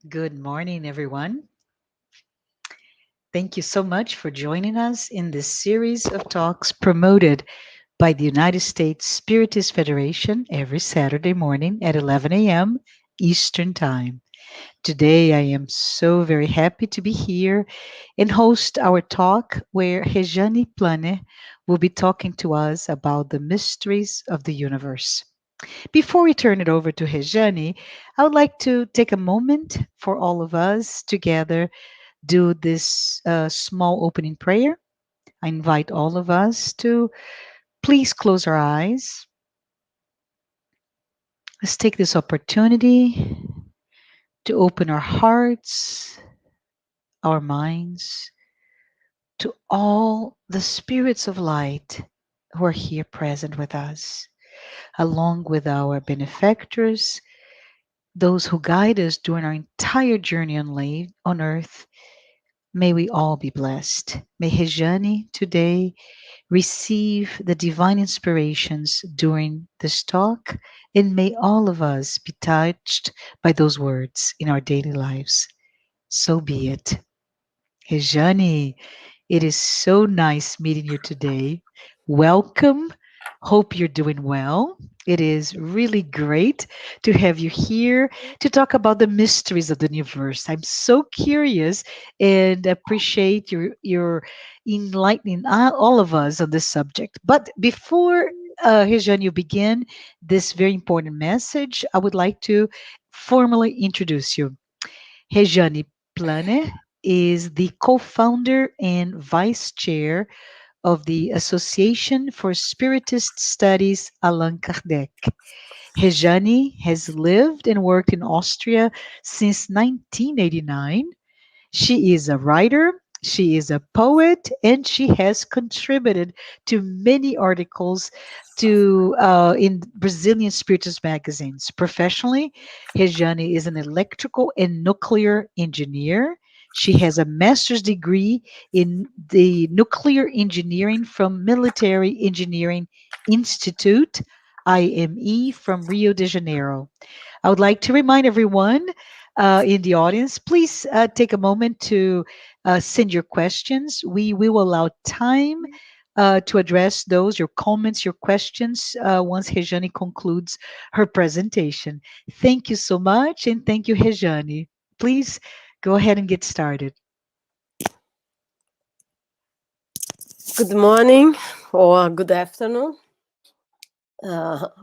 Good morning, everyone. Thank you so much for joining us in this series of talks promoted by the United States Spiritist Federation every Saturday morning at 11 a.m. Eastern Time. Today, I am so very happy to be here and host our talk where Rejane Plane will be talking to us about the mysteries of the universe. Before we turn it over to Rejane, I would like to take a moment for all of us together do this small opening prayer. I invite all of us to please close our eyes. Let's take this opportunity to open our hearts, our minds to all the spirits of light who are here present with us, along with our benefactors, those who guide us during our entire journey on earth. May we all be blessed. May Rejane today receive the divine inspirations during this talk, and may all of us be touched by those words in our daily lives. So be it. Rejane, it is so nice meeting you today. Welcome. Hope you're doing well. It is really great to have you here to talk about the mysteries of the universe. I'm so curious and appreciate your enlightening all of us on this subject. But before Rejane, you begin this very important message, I would like to formally introduce you. Rejane Plane is the co-founder and vice chair of the Association for Spiritist Studies Allan Kardec. Rejane has lived and worked in Austria since 1989. She is a writer, she is a poet, and she has contributed to many articles in Brazilian Spiritist magazines. Professionally, Rejane is an electrical and nuclear engineer. She has a master's degree in the nuclear engineering from Military Engineering Institute, IME, from Rio de Janeiro. I would like to remind everyone in the audience, please take a moment to send your questions. We will allow time to address those, your comments, your questions, once Rejane concludes her presentation. Thank you so much, and thank you, Rejane. Please go ahead and get started. Good morning or good afternoon.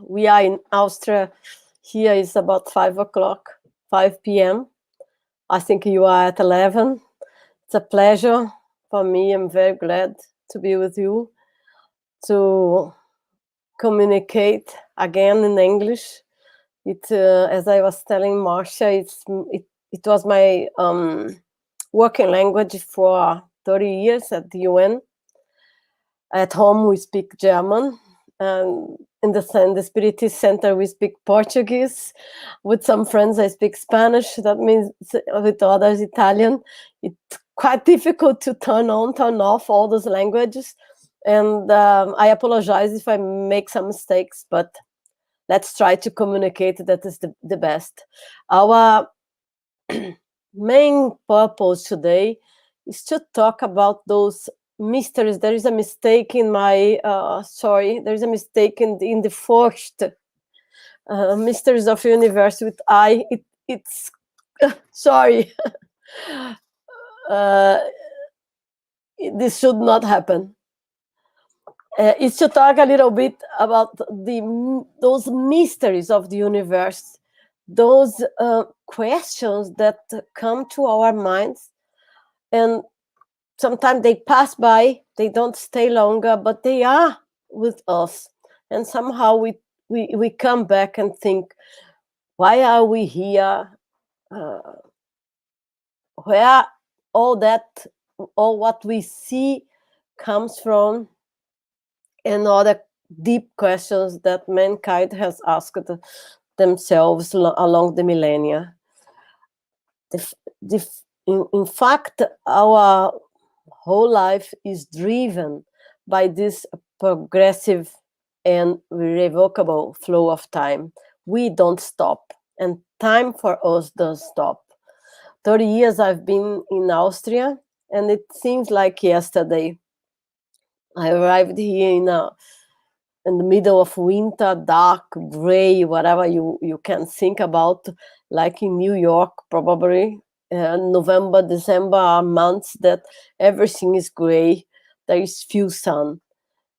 We are in Austria. Here is about 5 o'clock, 5 p.m. I think you are at 11. It's a pleasure for me. I'm very glad to be with you, to communicate again in English. As I was telling Marcia, it was my working language for 30 years at the UN. At home, we speak German. And in the Spiritist Center, we speak Portuguese. With some friends, I speak Spanish. That means with others, Italian. It's quite difficult to turn on, turn off all those languages. And I apologize if I make some mistakes, but let's try to communicate. That is the best. Our main purpose today is to talk about those mysteries. There is a mistake in my there is a mistake in the first mysteries of universe with it's sorry. This should not happen. It's to talk a little bit about those mysteries of the universe, those questions that come to our minds, and sometimes they pass by, they don't stay longer, but they are with us. And somehow we come back and think, why are we here? Where all what we see comes from, and other deep questions that mankind has asked themselves along the millennia. In fact, our whole life is driven by this progressive and irrevocable flow of time. We don't stop, and time for us does stop. 30 years I've been in Austria, and it seems like yesterday. I arrived here in the middle of winter, dark, gray, whatever you can think about, like in New York, probably. November, December are months that everything is gray. There is few sun.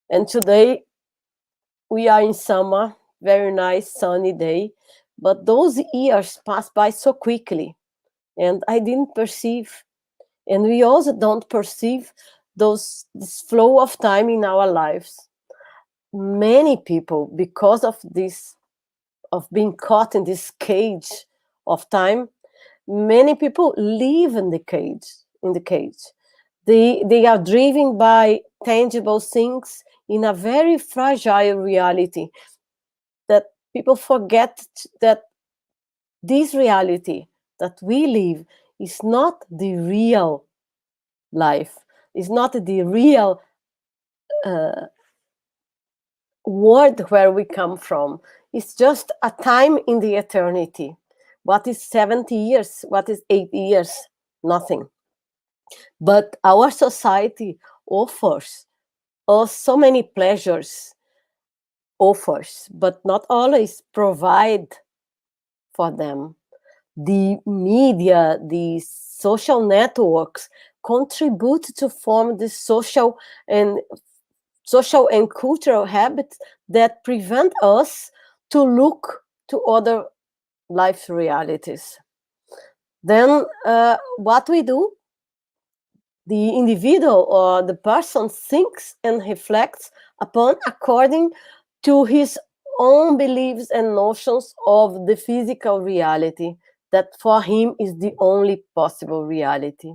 And today we are in summer, very nice sunny day. But those years pass by so quickly, and I didn't perceive. And we also don't perceive this flow of time in our lives. Many people, because of this, of being caught in this cage of time, many people live in the cage. They are driven by tangible things in a very fragile reality, that people forget that this reality that we live is not the real life, is not the real world where we come from. It's just a time in the eternity. What is 70 years? What is 8 years? Nothing. But our society offers us so many pleasures, offers, but not always provide for them. The media, the social networks contribute to form the social and cultural habits that prevent us to look to other life realities. Then what we do, the individual or the person thinks and reflects upon according to his own beliefs and notions of the physical reality that for him is the only possible reality.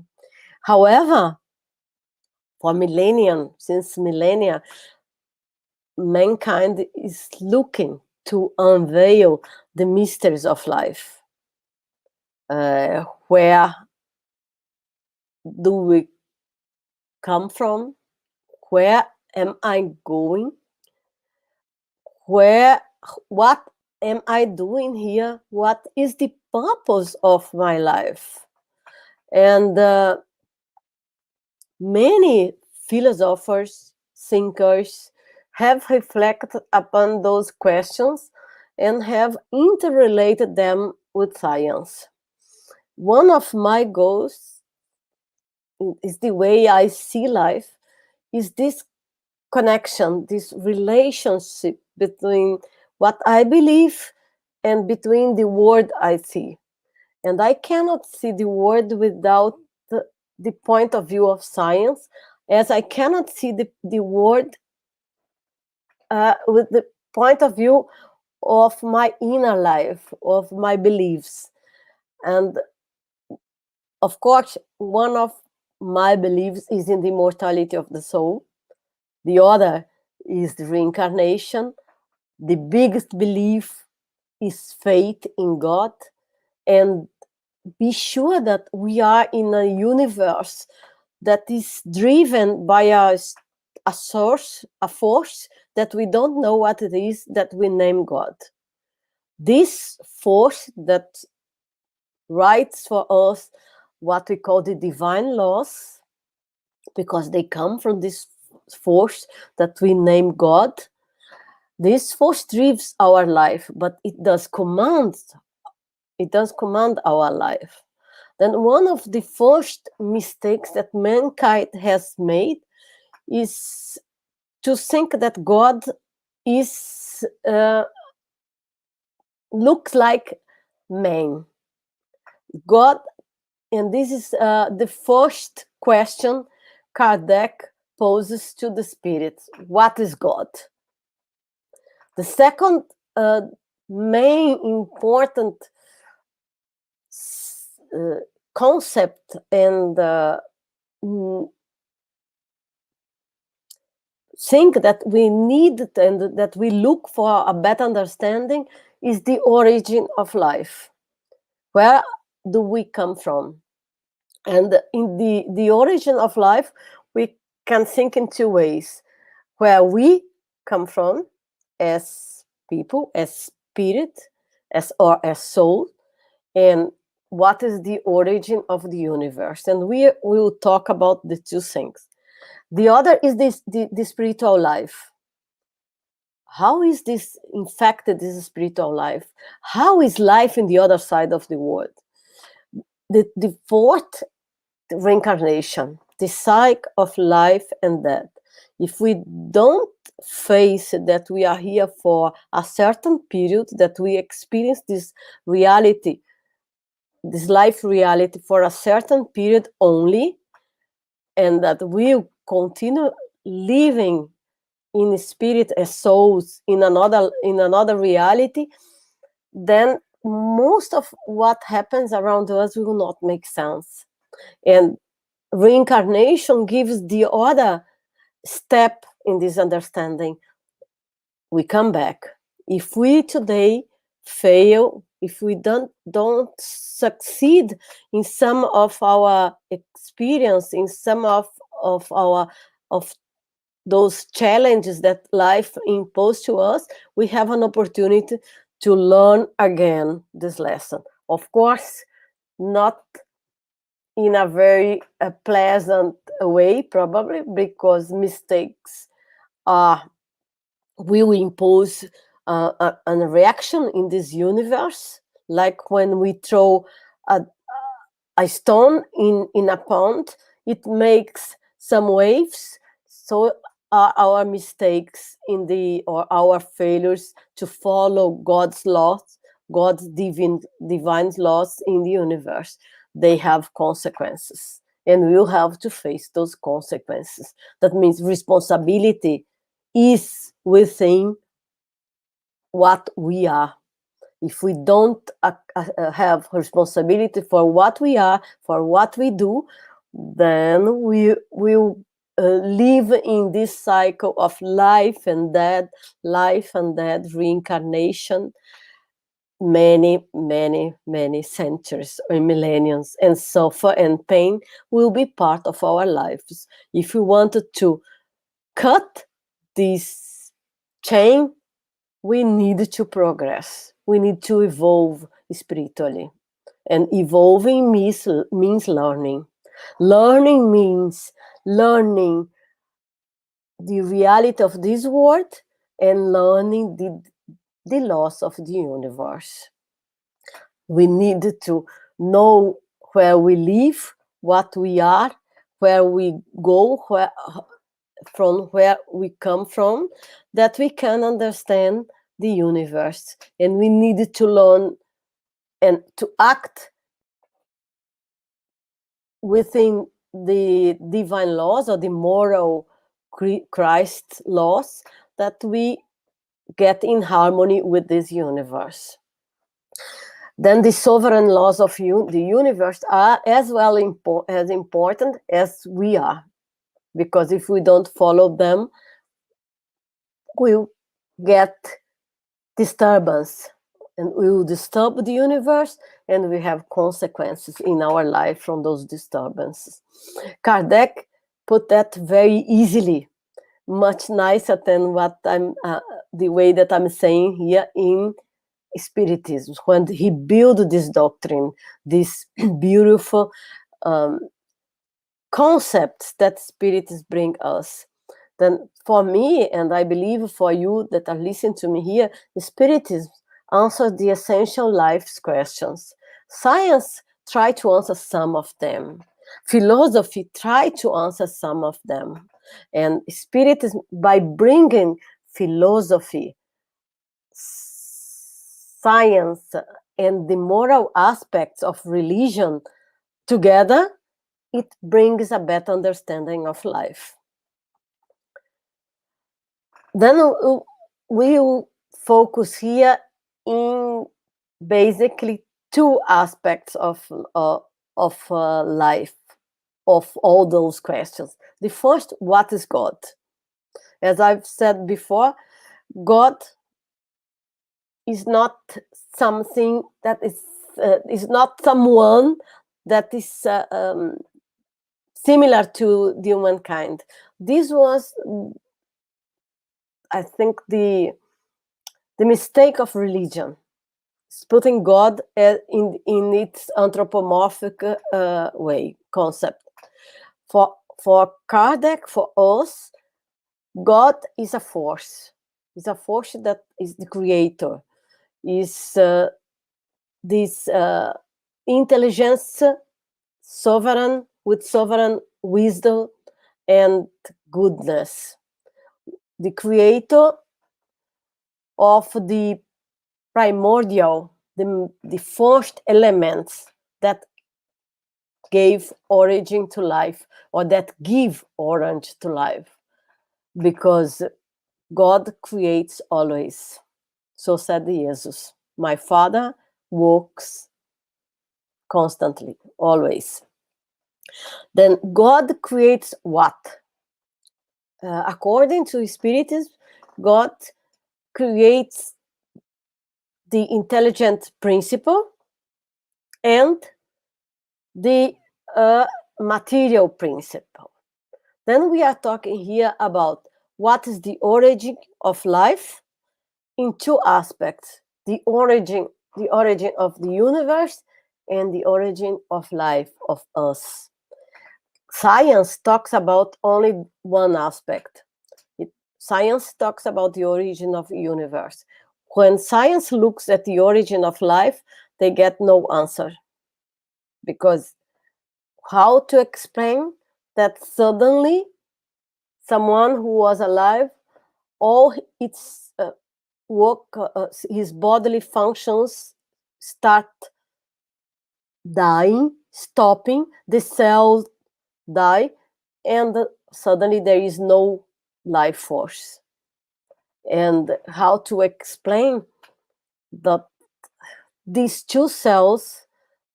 However, for since millennia, mankind is looking to unveil the mysteries of life. Where do we come from? Where am I going? What am I doing here? What is the purpose of my life? And many philosophers, thinkers have reflected upon those questions and have interrelated them with science. One of my goals is the way I see life, is this connection, this relationship between what I believe and between the world I see. And I cannot see the world without the point of view of science, as I cannot see the world with the point of view of my inner life, of my beliefs. And of course, one of my beliefs is in the immortality of the soul. The other is the reincarnation. The biggest belief is faith in God, and be sure that we are in a universe that is driven by a source, a force that we don't know what it is, that we name God. This force that writes for us what we call the divine laws, because they come from this force that we name God. This force drives our life, but it does command our life. Then one of the first mistakes that mankind has made is to think that God is looks like man. God, and this is the first question Kardec poses to the spirit: what is God? The second main important concept and thing that we need and that we look for a better understanding is the origin of life. Where do we come from? And in the origin of life, we can think in two ways: where we come from as people, as spirit, as soul, and what is the origin of the universe, and we will talk about the two things. The other is the spiritual life. How is this infected, this spiritual life? How is life in the other side of the world? The fourth, reincarnation, the cycle of life and death. If we don't face that we are here for a certain period, that we experience this reality, this life reality for a certain period only, and that we continue living in spirit as souls in another reality, then most of what happens around us will not make sense. And reincarnation gives the other step in this understanding. We come back. If we today fail, if we don't succeed in some of our experience, in some of our of those challenges that life imposed to us, we have an opportunity to learn again this lesson. Of course, not in a very pleasant way, probably, because mistakes will impose a reaction in this universe, like when we throw a, a stone in a pond, it makes some waves. So our mistakes in the or our failures to follow God's laws, God's divine laws in the universe, they have consequences, and we'll have to face those consequences. That means responsibility is within what we are. If we don't have responsibility for what we are, for what we do, then we will live in this cycle of life and death, reincarnation, many centuries or millenniums, and suffer and pain will be part of our lives. If we wanted to cut this chain, we need to progress. We need to evolve spiritually. And evolving means learning. Learning means learning the reality of this world and learning the laws of the universe. We need to know where we live, what we are, where we go, from where we come from, that we can understand the universe. And we need to learn and to act within the divine laws or the moral Christ laws, that we get in harmony with this universe. Then the sovereign laws of the universe are as well as important as we are, because if we don't follow them, we'll get disturbance, and we will disturb the universe, and we have consequences in our life from those disturbances. Kardec put that very easily, much nicer than what the way that I'm saying here in Spiritism, when he built this doctrine, this beautiful concepts that Spiritists bring us. Then for me, and I believe for you that are listening to me here, Spiritism answers the essential life's questions. Science try to answer some of them. Philosophy try to answer some of them. And Spiritism, by bringing philosophy, science, and the moral aspects of religion together, it brings a better understanding of life. Then we will focus here in basically two aspects of life, of all those questions. The first, what is God? As I've said before, God is not something that is not someone that is similar to the humankind. This was, I think, the mistake of religion. putting God in its anthropomorphic way concept. For Kardec, for us, God is a force. Is a force that is the creator. Is this intelligence, sovereign, with sovereign wisdom and goodness. The creator of the primordial, the first elements that gave origin to life, or that give origin to life, because God creates always. So said Jesus. My Father works constantly, always. Then God creates what? According to Spiritism, God creates the intelligent principle and the material principle. Then we are talking here about what is the origin of life in two aspects: the origin of the universe and the origin of life of us. Science talks about only one aspect. Science talks about the origin of the universe. When science looks at the origin of life, they get no answer, because how to explain that suddenly someone who was alive, all its work, his bodily functions start dying, stopping, the cells die, and suddenly there is no life force. And how to explain that these two cells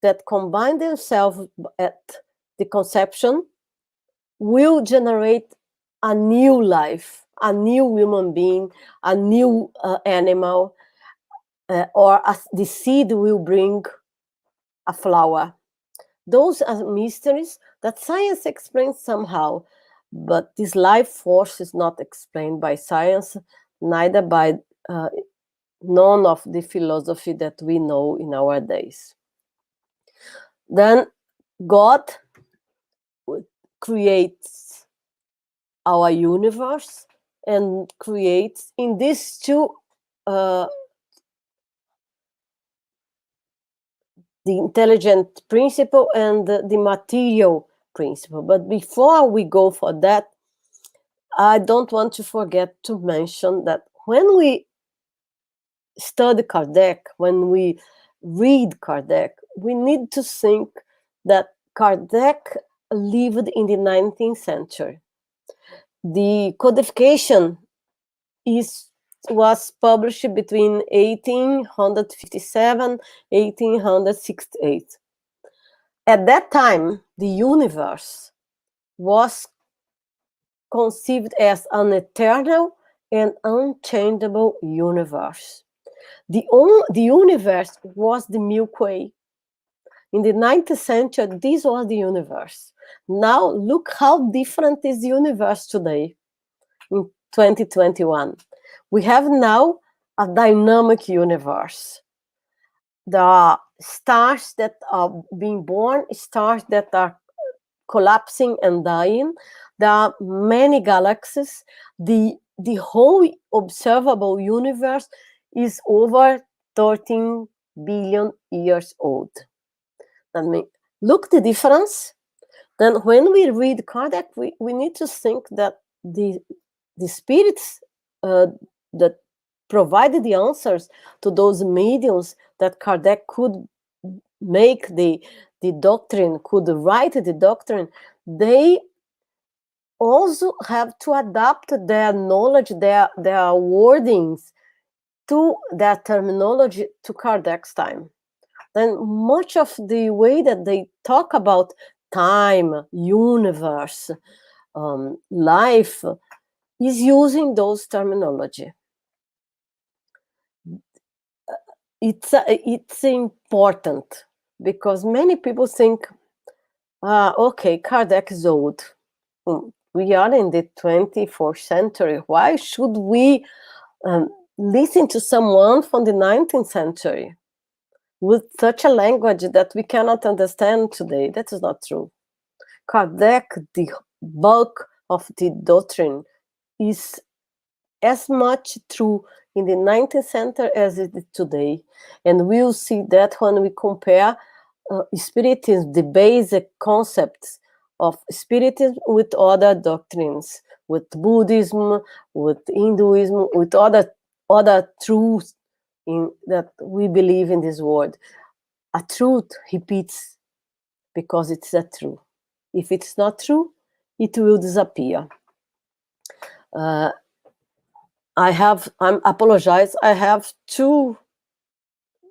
that combine themselves at the conception will generate a new life, a new human being, a new animal, or the seed will bring a flower. Those are mysteries that science explains somehow, but this life force is not explained by science, neither by none of the philosophy that we know in our days. Then God creates our universe and creates in these two the intelligent principle and the material principle. But before we go for that, I don't want to forget to mention that when we study Kardec, when we read Kardec, we need to think that Kardec lived in the 19th century. The codification was published between 1857 1868. At that time, the universe was conceived as an eternal and unchangeable universe. The universe was the Milky Way. In the 19th century, this was the universe. Now, look how different is the universe today, in 2021. We have now a dynamic universe. There are stars that are being born, stars that are collapsing and dying. There are many galaxies. The whole observable universe is over 13 billion years old. I mean, look the difference. Then when we read Kardec, we need to think that the spirits that provided the answers to those mediums that Kardec could make the doctrine, could write the doctrine, they also have to adapt their knowledge, their wordings to their terminology to Kardec's time. Then much of the way that they talk about time, universe, life, is using those terminology. It's important because many people think, okay, Kardec is old. We are in the 24th century. Why should we listen to someone from the 19th century? with such a language that we cannot understand today. That is not true. Kardec, the bulk of the doctrine, is as much true in the 19th century as it is today. And we'll see that when we compare Spiritism, the basic concepts of Spiritism with other doctrines, with Buddhism, with Hinduism, with other truths that we believe in this world. A truth repeats because it's a truth. If it's not true, it will disappear. I apologize. I have two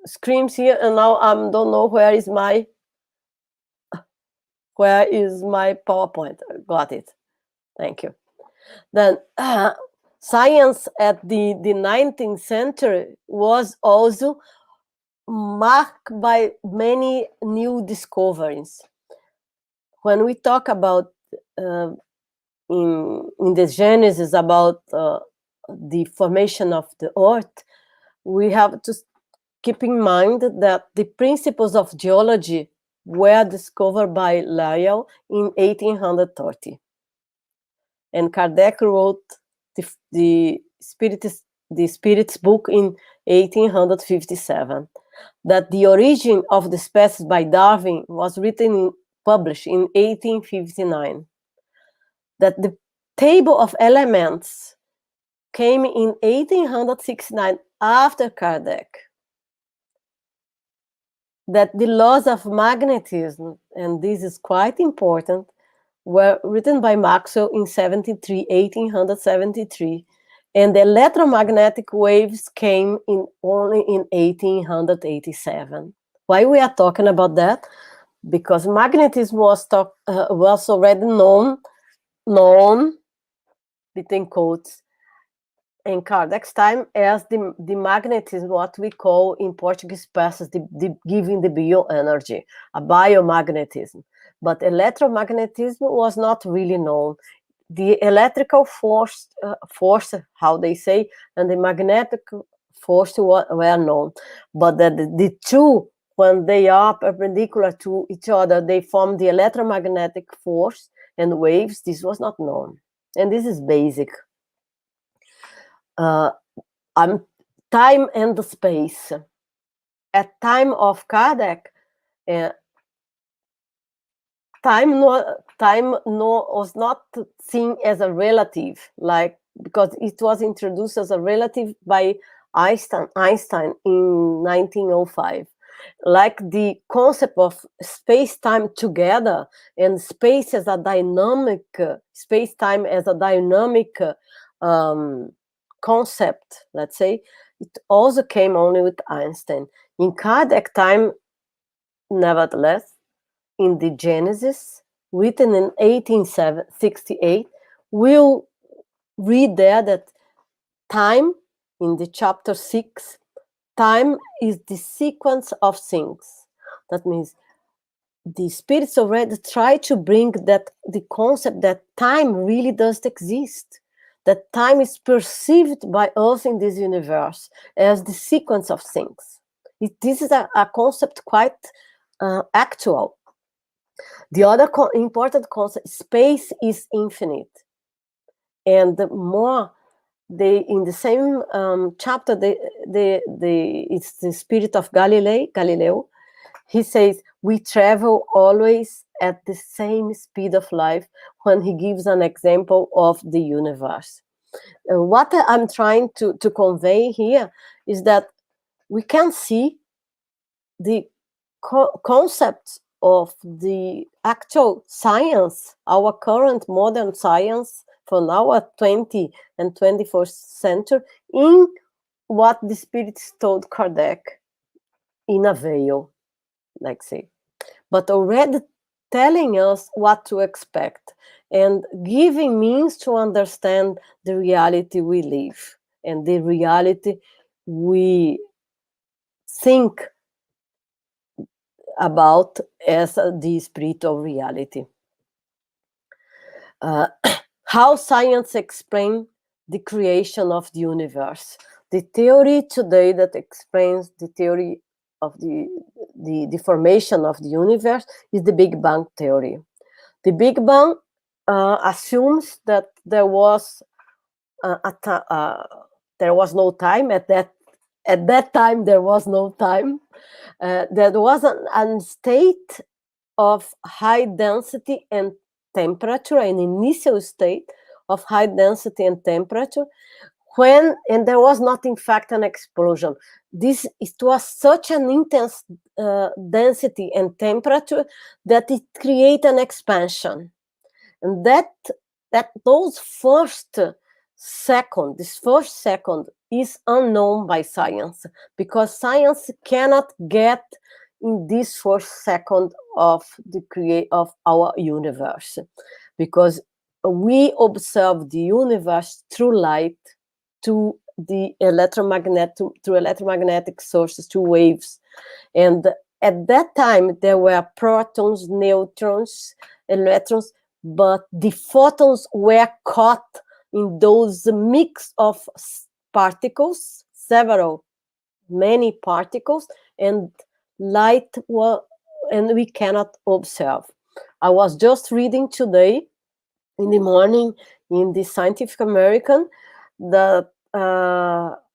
screens here, and now I don't know where is my PowerPoint. Got it. Thank you. Then science at the 19th century was also marked by many new discoveries. When we talk about in the Genesis about the formation of the earth, we have to keep in mind that the principles of geology were discovered by Lyell in 1830. And Kardec wrote the Spiritist book in 1857. That the origin of the species by Darwin was published in 1859. That the table of elements came in 1869 after Kardec. That the laws of magnetism, and this is quite important, were written by Maxwell in 1873, and the electromagnetic waves came in only in 1887. Why we are talking about that? Because magnetism was already known between quotes in Kardec's time as the magnetism, what we call in Portuguese passes, the giving the bioenergy, a biomagnetism. But electromagnetism was not really known. The electrical force, how they say, and the magnetic force were known. But the two, when they are perpendicular to each other, they form the electromagnetic force and waves. This was not known. And this is basic. Time and the space. At time of Kardec, time was not seen as a relative, because it was introduced as a relative by Einstein in 1905. Like the concept of space-time together and space-time as a dynamic concept, let's say, it also came only with Einstein. In Kardec time, nevertheless, in the Genesis, written in 1868, we'll read there that time, in the chapter 6, time is the sequence of things. That means the spirits already try to bring the concept that time really does exist, that time is perceived by us in this universe as the sequence of things. This is a concept quite actual. The other important concept, space is infinite. And the more in the same chapter, it's the spirit of Galileo. He says, we travel always at the same speed of light, when he gives an example of the universe. What I'm trying to convey here is that we can see the concepts of the actual science, our current modern science from our 20th and 21st century, in what the spirits told Kardec in a veil, let's say, but already telling us what to expect and giving means to understand the reality we live and the reality we think about as the spiritual reality. How science explains the creation of the universe. The theory today that explains the theory the formation of the universe is the Big Bang theory. The Big Bang assumes that there was no time at that time. There was no time. There was a state of high density and temperature, an initial state of high density and temperature, and there was not in fact an explosion. It was such an intense density and temperature that it created an expansion, and this first second is unknown by science, because science cannot get in this first second of of our universe, because we observe the universe through light, to the through electromagnetic sources, through waves. And at that time there were protons, neutrons, electrons, but the photons were caught in those mix of particles, many particles, and and we cannot observe. I was just reading today in the morning in the Scientific American that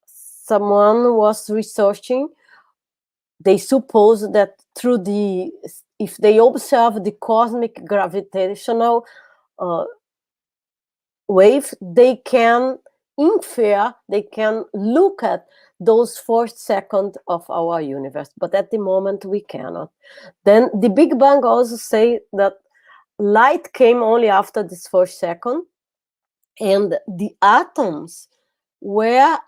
someone was researching. They suppose that if they observe the cosmic gravitational wave, they can infer, they can look at those first seconds of our universe, but at the moment we cannot. Then the Big Bang also say that light came only after this first second, and the atoms were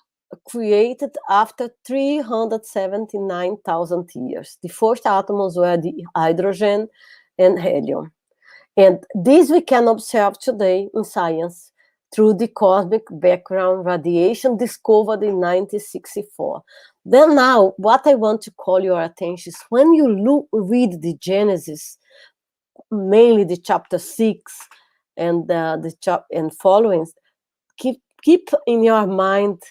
created after 379,000 years. The first atoms were the hydrogen and helium. And this we can observe today in science through the cosmic background radiation discovered in 1964. Then now, what I want to call your attention is when you read the Genesis, mainly the chapter 6 and and following, keep in your mind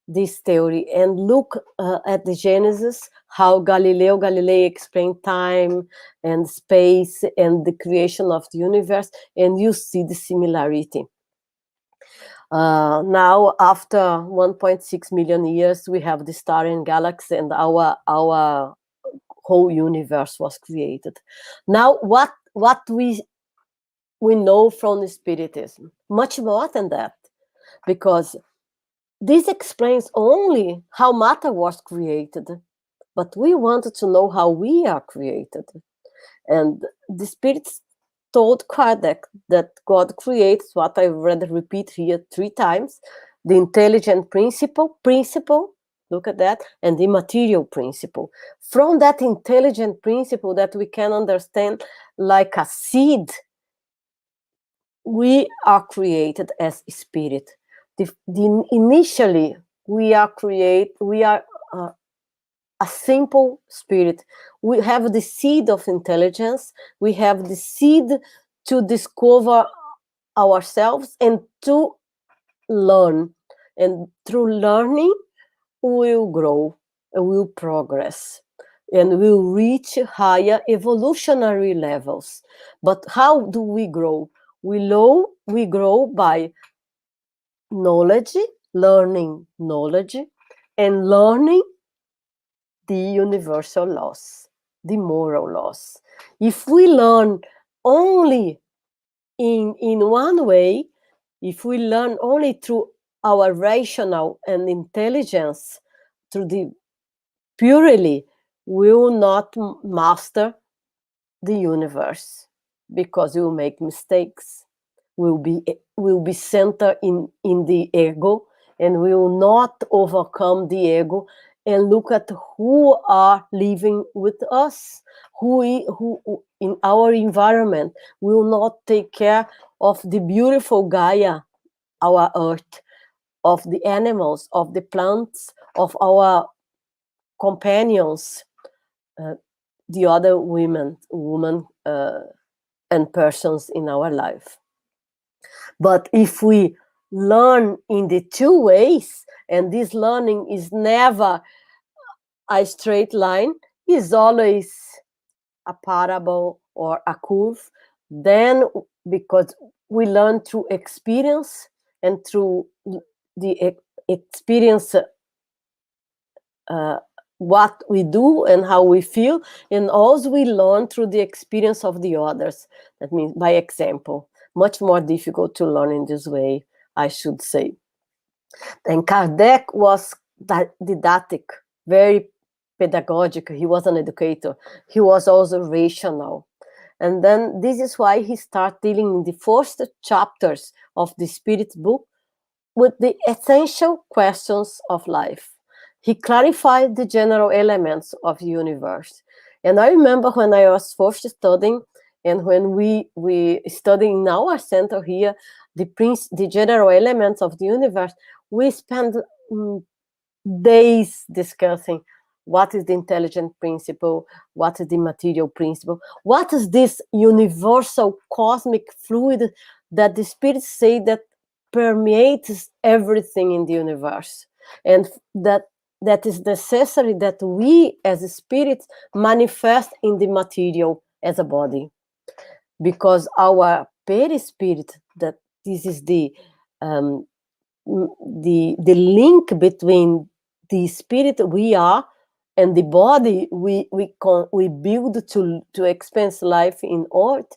this theory and look at the Genesis, how Galileo Galilei explained time and space and the creation of the universe, and you see the similarity. Now, after 1.6 million years, we have the star and galaxy, and our whole universe was created. Now, what we know from the Spiritism, much more than that, because this explains only how matter was created, but we wanted to know how we are created. And the Spirits told Kardec that God creates, what I rather repeat here 3 times, the intelligent principle, look at that, and the material principle. From that intelligent principle that we can understand like a seed, we are created as spirit. Initially, we are a simple spirit. We have the seed of intelligence. We have the seed to discover ourselves and to learn. And through learning, we will grow, we will progress, and we will reach higher evolutionary levels. But how do we grow? We grow by knowledge, learning knowledge, and learning the universal laws, the moral laws. If we learn only in one way, if we learn only through our rational and intelligence, through the purely, we will not master the universe, because we will make mistakes. Will be centered in the ego, and we will not overcome the ego and look at who are living with us, who in our environment. We will not take care of the beautiful Gaia, our earth, of the animals, of the plants, of our companions, the other women and persons in our life. But if we learn in the 2 ways, and this learning is never a straight line, is always a parable or a curve. Then, because we learn through experience and through the experience, what we do and how we feel, and also we learn through the experience of the others. That means by example. Much more difficult to learn in this way, I should say. And Kardec was didactic, very pedagogic. He was an educator. He was also rational. And then this is why he started dealing in the first chapters of the Spirit book with the essential questions of life. He clarified the general elements of the universe. And I remember when I was first studying, and when we studying in our center here, the general elements of the universe, we spent days discussing what is the intelligent principle, what is the material principle, what is this universal cosmic fluid that the spirits say that permeates everything in the universe, and that is necessary that we as spirits manifest in the material as a body, because our perispirit, that this is the link between the spirit we are and the body we build to experience life in earth,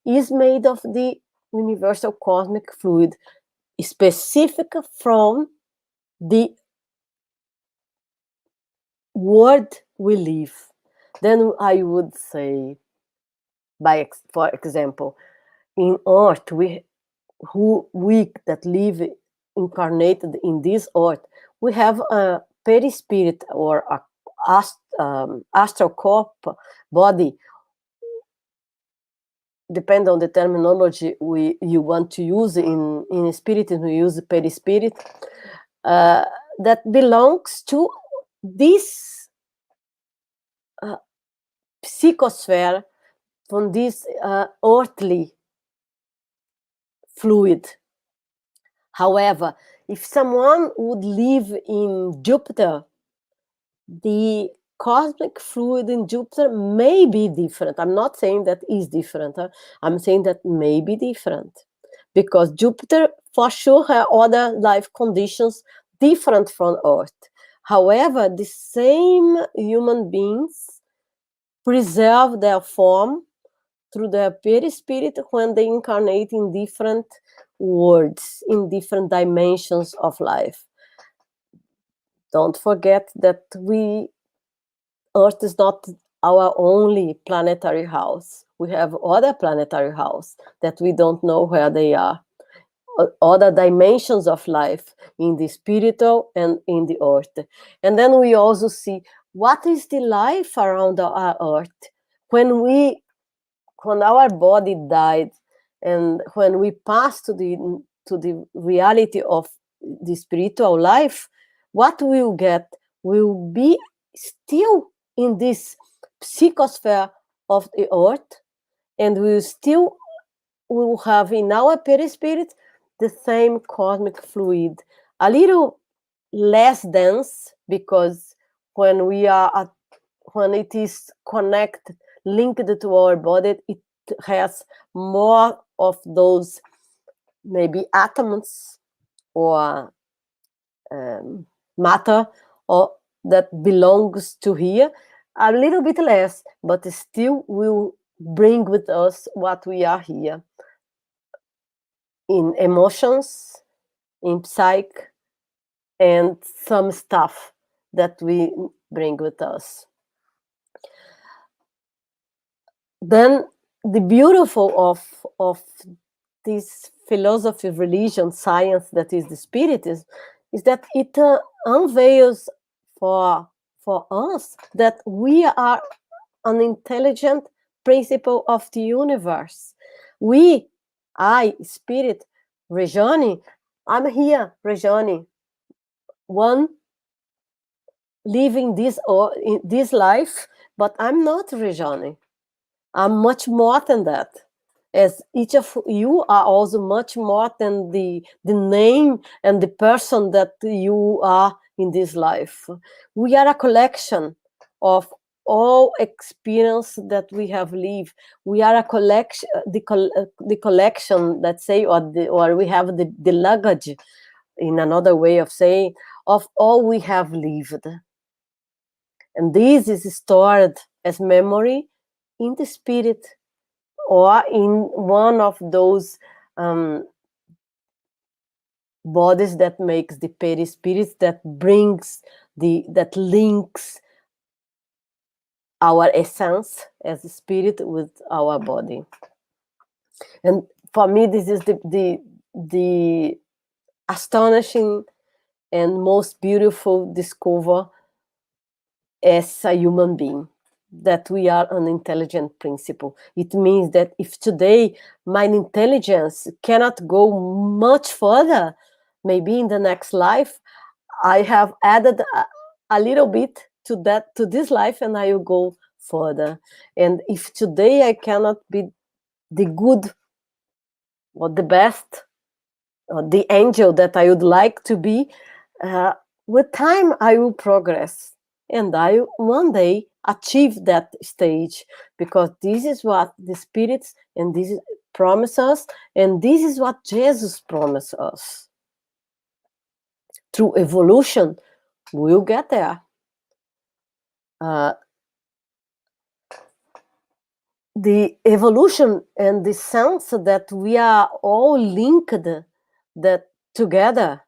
is made of the universal cosmic fluid, specific from the world we live. Then I would say, for example, in earth, we that live incarnated in this earth, we have a perispirit or a astral corp body. Depend on the terminology you want to use. In spiritism, we use perispirit, that belongs to this psychosphere, from this earthly fluid. However, if someone would live in Jupiter, the cosmic fluid in Jupiter may be different. I'm not saying that is different. I'm saying that may be different, because Jupiter for sure has other life conditions different from Earth. However, the same human beings preserve their form through their perispirit when they incarnate in different worlds, in different dimensions of life. Don't forget that Earth is not our only planetary house. We have other planetary houses that we don't know where they are. Other dimensions of life in the spiritual and in the earth. And then we also see what is the life around our earth. When our body died, and when we pass to the reality of the spiritual life, what we'll get will be still in this psychosphere of the earth, and will have in our perispirit the same cosmic fluid, a little less dense, because when it is connected, linked to our body, it has more of those maybe atoms or matter or that belongs to here, a little bit less, but still will bring with us what we are here in emotions, in psyche, and some stuff that we bring with us. Then the beautiful of this philosophy, religion, science that is the Spiritism, is that it unveils for us that we are an intelligent principle of the universe. I, Spirit, Rejane, I'm here, Rejane, one living this life, but I'm not Rejane. I'm much more than that. As each of you are also much more than the name and the person that you are in this life. We are a collection of all experience that we have lived. We are a collection, the collection, let's say, or we have the luggage, in another way of saying, of all we have lived. And this is stored as memory in the spirit, or in one of those bodies that makes the perispirits, that brings that links our essence as a spirit with our body. And for me, this is the astonishing and most beautiful discovery as a human being, that we are an intelligent principle. It means that if today my intelligence cannot go much further, maybe in the next life I have added a little bit to this life, and I will go further. And if today I cannot be the good or the best or the angel that I would like to be, with time I will progress, and I will one day achieve that stage, because this is what the spirits and this promise us, and this is what Jesus promised us. Through evolution, we'll get there. The evolution and the sense that we are all linked, that together,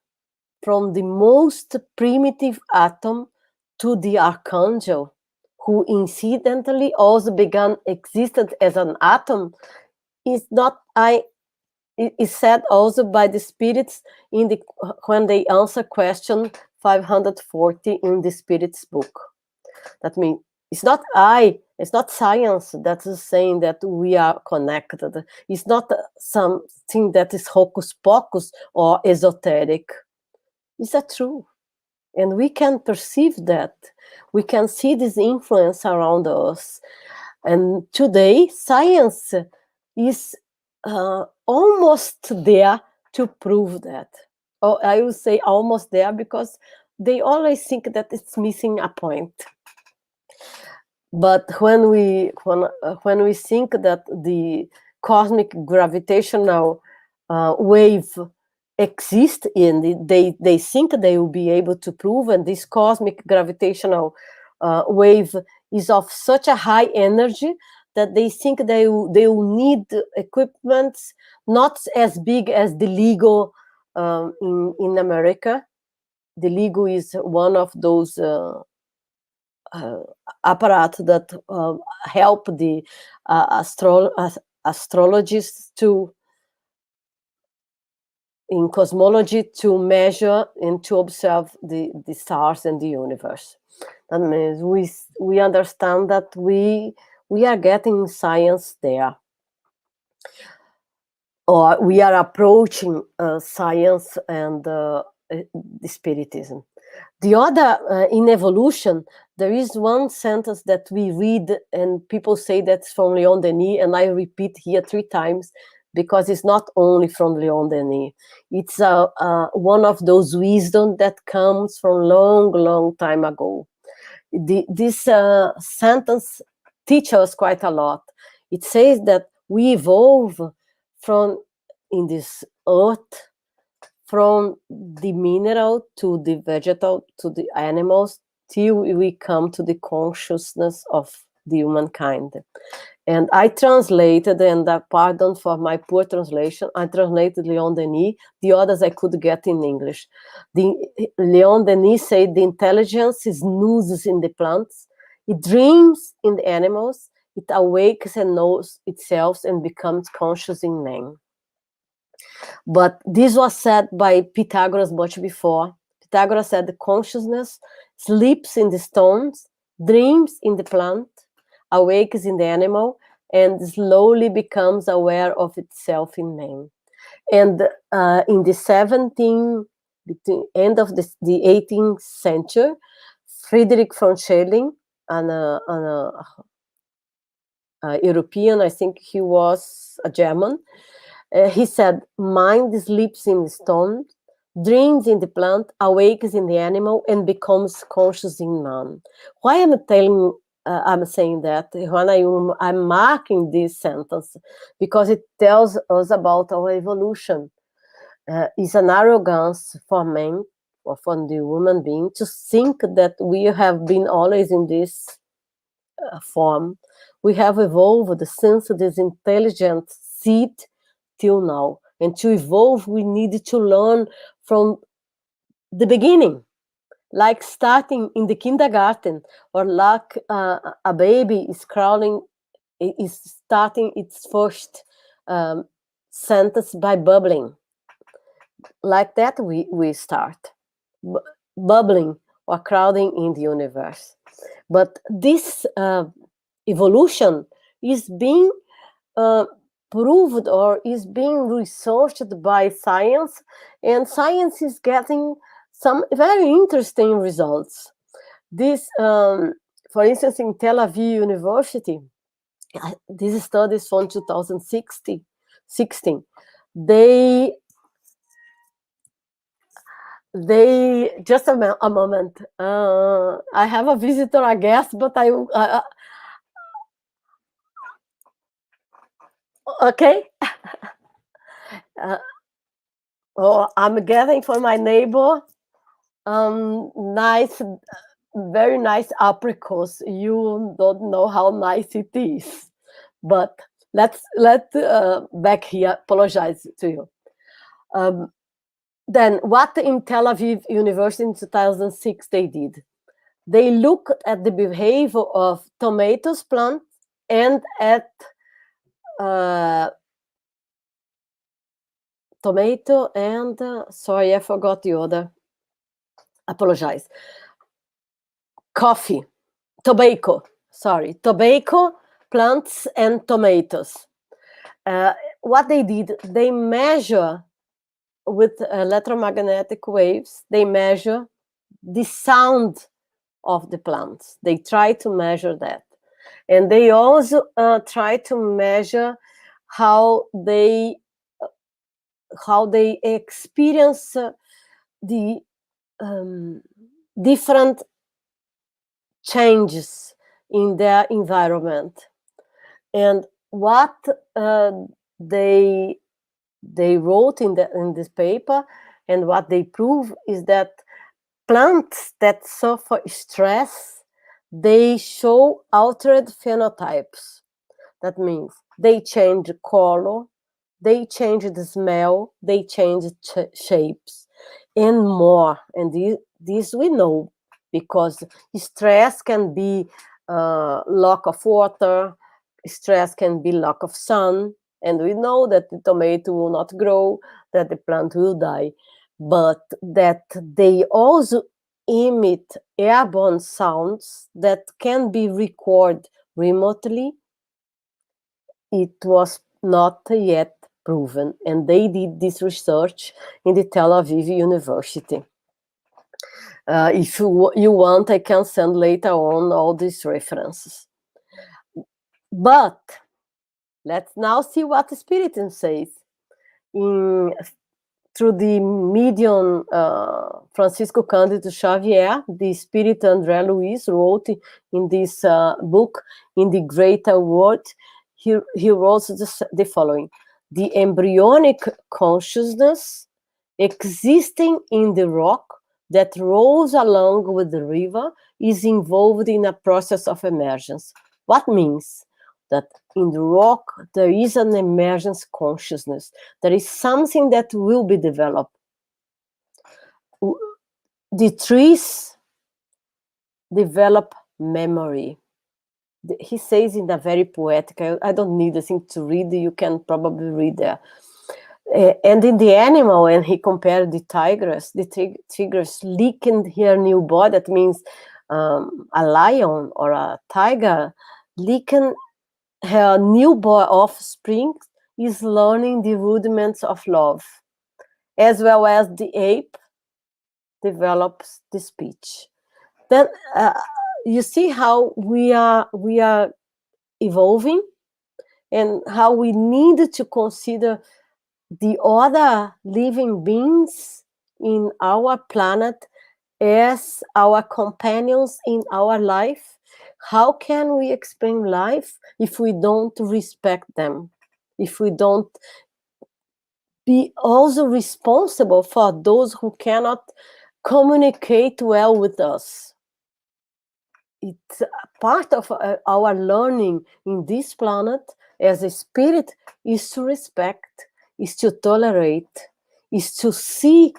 from the most primitive atom to the archangel, who incidentally also began existed as an atom, is not it is said also by the spirits in the when they answer question 540 in the spirits book. That means it's not science that is saying that we are connected. It's not something that is hocus pocus or esoteric. It's a truth. And we can perceive that. We can see this influence around us. And today, science is almost there to prove that. Or I would say almost there, because they always think that it's missing a point. But when we think that the cosmic gravitational wave exists, and they think they will be able to prove, and this cosmic gravitational wave is of such a high energy that they think they will need equipments not as big as the LIGO in America. The LIGO is one of those apparatus that help the astrologists to in cosmology to measure and to observe the stars and the universe. That means we understand that we are getting science there, or we are approaching science and the spiritism. The other, in evolution, there is one sentence that we read, and people say that's from Leon Denis, and I repeat here 3 times, because it's not only from Leon Denis. It's one of those wisdom that comes from long time ago. This sentence teaches us quite a lot. It says that we evolve from, in this earth, from the mineral to the vegetal to the animals, till we come to the consciousness of the humankind. And I translated, and pardon for my poor translation, I translated Leon Denis. The others I could get in English. Leon Denis said the intelligence is snoozes in the plants, it dreams in the animals, it awakes and knows itself and becomes conscious in man. But this was said by Pythagoras much before. Pythagoras said the consciousness sleeps in the stones, dreams in the plant, awakes in the animal, and slowly becomes aware of itself in man. And in the end of the 18th century, Friedrich von Schelling, an European, I think he was a German, he said, mind sleeps in the stone, dreams in the plant, awakes in the animal, and becomes conscious in man. Why am I telling I'm saying that when I'm marking this sentence because it tells us about our evolution. It's an arrogance for men or for the human being to think that we have been always in this form. We have evolved since this intelligent seed till now. And to evolve, we need to learn from the beginning, like starting in the kindergarten, or like a baby is crawling, is starting its first sentence by bubbling. Like that, we start bubbling or crowding in the universe. But this evolution is being uh, proved or is being researched by science, and science is getting some very interesting results. This, for instance, in Tel Aviv University, this study is from 2016. They just a moment. I have a visitor, I guess, but okay. Oh, I'm getting for my neighbor nice, very nice apricots. You don't know how nice it is, but let back here apologize to you. Then what in Tel Aviv University in 2006 they did? They looked at the behavior of tomatoes plant and at tomato and sorry, I forgot the other. Apologize. Coffee, tobacco. Sorry, tobacco plants and tomatoes. What they did, they measure with electromagnetic waves. They measure the sound of the plants. They try to measure that, and they also try to measure how they experience the different changes in their environment. And what they wrote in this paper, and what they prove, is that plants that suffer stress, they show altered phenotypes. That means they change color, they change the smell, they change shapes, and more. And this we know because stress can be lack of water, stress can be lack of sun, and we know that the tomato will not grow, that the plant will die, but that they also emit airborne sounds that can be recorded remotely. It was not yet proven, and they did this research in the Tel Aviv University. If you want, I can send later on all these references. But let's now see what the Spiritism says. Through the medium Francisco Cândido Xavier, the spirit André Luiz wrote in this book, In the Greater World, he wrote the following: the embryonic consciousness existing in the rock that rolls along with the river is involved in a process of emergence. What means? That in the rock there is an emergence consciousness. There is something that will be developed. The trees develop memory. He says in a very poetic, I don't need a thing to read, you can probably read there. And in the animal, and he compared the tigress licking her new body. That means a lion or a tiger licking her newborn offspring is learning the rudiments of love, as well as the ape develops the speech. Then you see how we are evolving, and how we need to consider the other living beings in our planet as our companions in our life, How can we explain life if we don't respect them? If we don't be also responsible for those who cannot communicate well with us? It's a part of our learning in this planet as a spirit is to respect, is to tolerate, is to see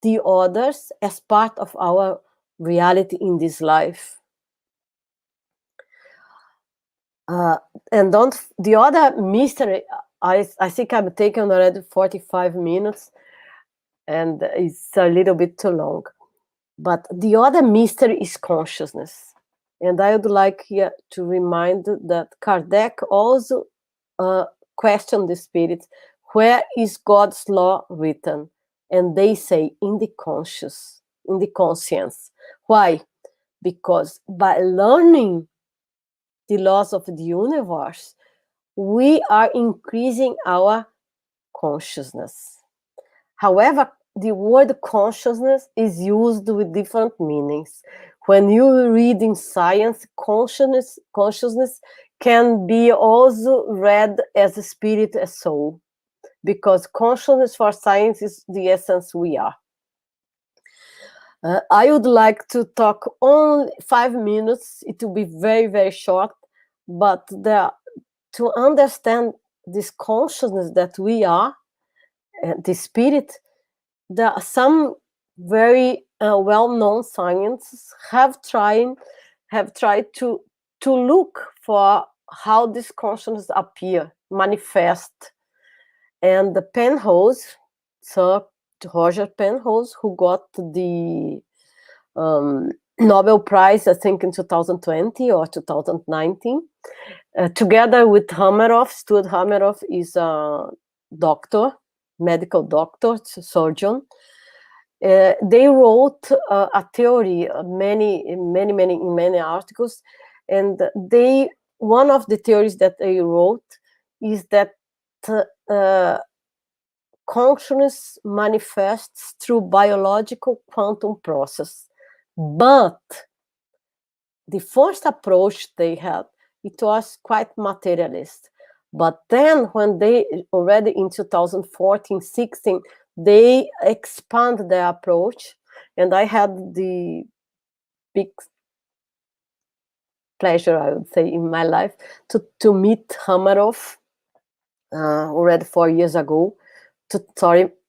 the others as part of our reality in this life. And don't the other mystery, I think I'm taking already 45 minutes and it's a little bit too long. But the other mystery is consciousness. And I would like here to remind that Kardec also questioned the spirit, where is God's law written? And they say in the conscious, in the conscience. Why? Because by learning the laws of the universe, we are increasing our consciousness. However, the word consciousness is used with different meanings. When you read in science, consciousness can be also read as a spirit, a soul, because consciousness for science is the essence we are. I would like to talk only 5 minutes. It will be very, very short, but to understand this consciousness that we are, the spirit, there are some very well-known scientists have tried to look for how this consciousness appear, manifest, and the Penrose, Sir Roger Penrose, who got the Nobel Prize, I think in 2020 or 2019, together with Hameroff. Stuart Hameroff is a doctor, medical doctor, surgeon. They wrote a theory, many articles, and one of the theories that they wrote is that consciousness manifests through biological quantum process. But the first approach they had, it was quite materialist. But then when they already in 2014, 16, they expand their approach. And I had the big pleasure, I would say, in my life to meet Hameroff already 4 years ago.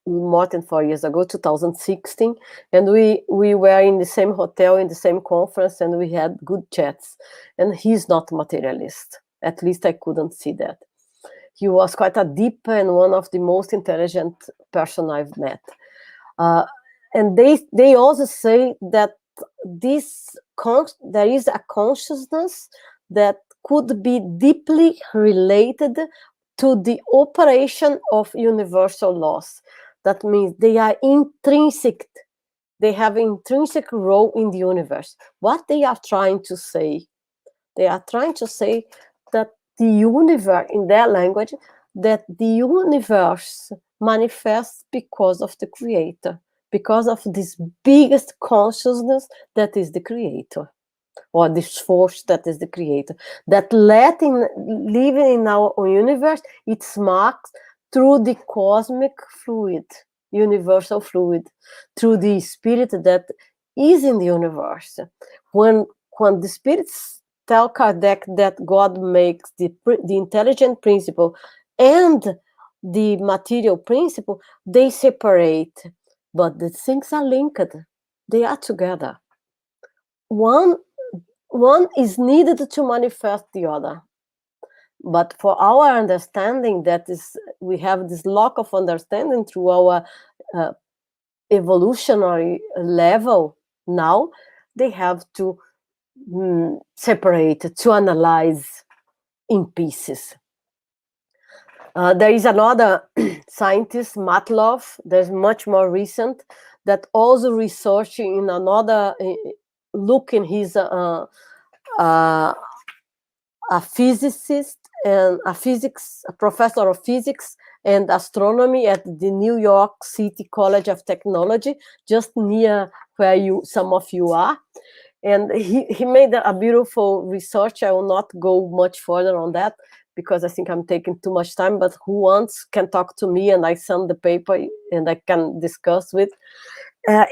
More than 4 years ago, 2016, and we were in the same hotel, in the same conference, and we had good chats. And he's not materialist. At least I couldn't see that. He was quite a deep and one of the most intelligent person I've met. And they also say that there is a consciousness that could be deeply related to the operation of universal laws. That means they are intrinsic. They have intrinsic role in the universe. What they are trying to say? They are trying to say that the universe, in their language, that the universe manifests because of the creator, because of this biggest consciousness that is the creator, or this force that is the creator, that living in our universe, it's marked through the cosmic fluid, universal fluid, through the spirit that is in the universe. When the spirits tell Kardec that God makes the intelligent principle and the material principle, they separate, but the things are linked. They are together. One is needed to manifest the other. But for our understanding, we have this lack of understanding through our evolutionary level now. They have to separate, to analyze in pieces. There is another scientist, Matloff, there's much more recent, that also researching in another look in his a physicist and a professor of physics and astronomy at the New York City College of Technology, just near where some of you are. And he made a beautiful research. I will not go much further on that because I think I'm taking too much time, but who wants can talk to me and I send the paper and I can discuss with.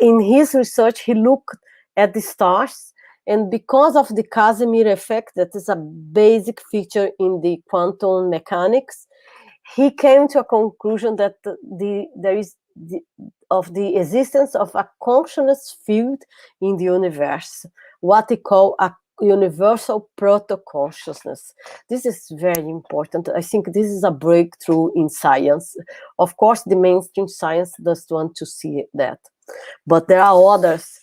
In his research, he looked at the stars, and because of the Casimir effect, that is a basic feature in the quantum mechanics, he came to a conclusion that there is of the existence of a consciousness field in the universe, what he call a universal proto-consciousness. This is very important. I think this is a breakthrough in science. Of course, the mainstream science doesn't want to see that, but there are others.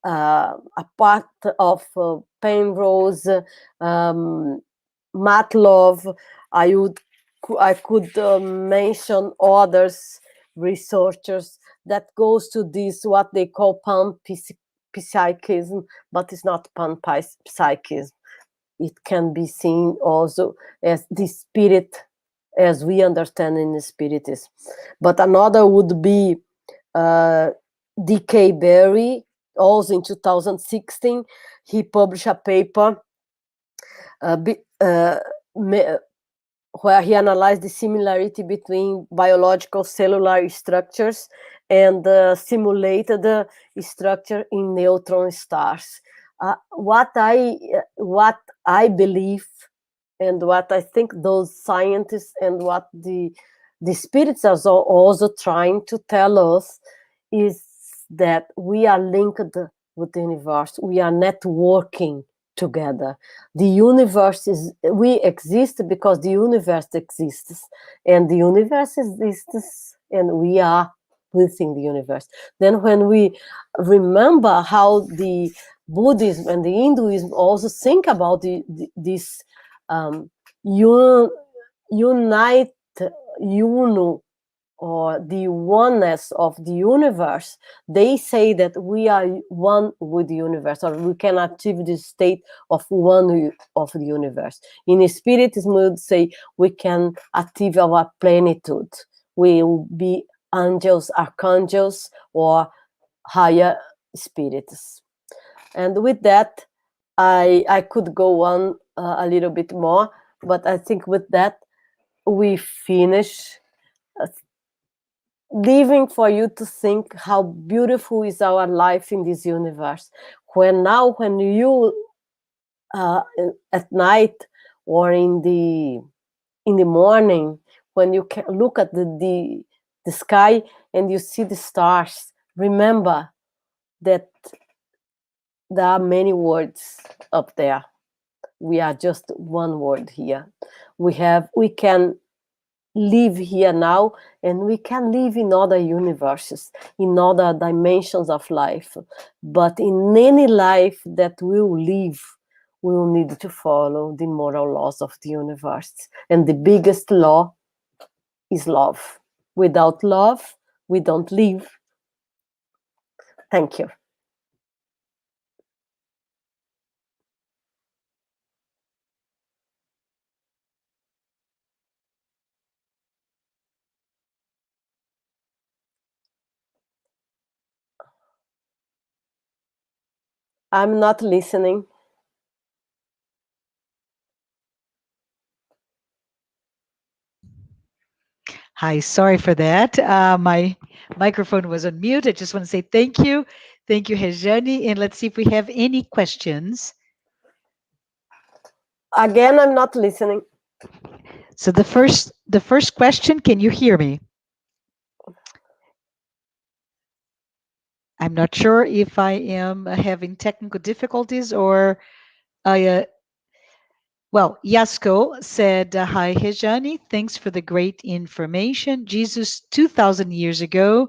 A part of Penrose, Matlov, I would I could mention others researchers that goes to this what they call panpsychism, but it's not panpsychism. It can be seen also as the spirit as we understand in the Spiritism. But another would be uh, D.K. Berry, also in 2016. He published a paper uh, be, uh, where he analyzed the similarity between biological cellular structures and simulated the structure in neutron stars. What I believe and what I think those scientists and what the spirits are also trying to tell us is that we are linked with the universe. We are networking together. The universe is, we exist because the universe exists, and the universe exists, and we are within the universe. Then, when we remember how the Buddhism and the Hinduism also think about this um, unite, uno, or the oneness of the universe, they say that we are one with the universe, or we can achieve this state of one of the universe. In Spiritism, we would say we can achieve our plenitude. We will be angels, archangels, or higher spirits. And with that, I could go on a little bit more, but I think with that, we finish, leaving for you to think how beautiful is our life in this universe. When you uh, at night or in the morning, when you can look at the sky and you see the stars, remember that there are many words up there. We are just one word here. We can live here now, and we can live in other universes, in other dimensions of life. But in any life that we will live, we will need to follow the moral laws of the universe. And the biggest law is love. Without love, we don't live. Thank you. I'm not listening. Hi, sorry for that. My microphone was on mute. I just want to say thank you. Thank you, Rejane. And let's see if we have any questions. Again, I'm not listening. So the first question, can you hear me? I'm not sure if I am having technical difficulties or well, Yasko said, hi, Rejane. Thanks for the great information. Jesus, 2,000 years ago,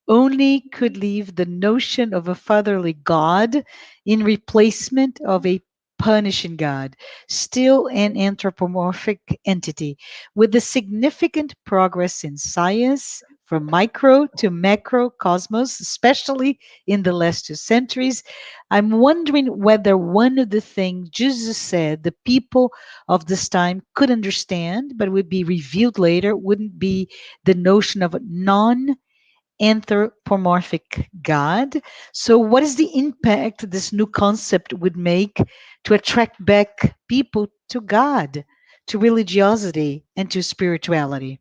only could leave the notion of a fatherly God in replacement of a punishing God, still an anthropomorphic entity. With the significant progress in science, from micro to macrocosmos, especially in the last 2 centuries, I'm wondering whether one of the things Jesus said the people of this time could understand, but would be revealed later, wouldn't be the notion of non anthropomorphic God. So, what is the impact this new concept would make to attract back people to God, to religiosity, and to spirituality?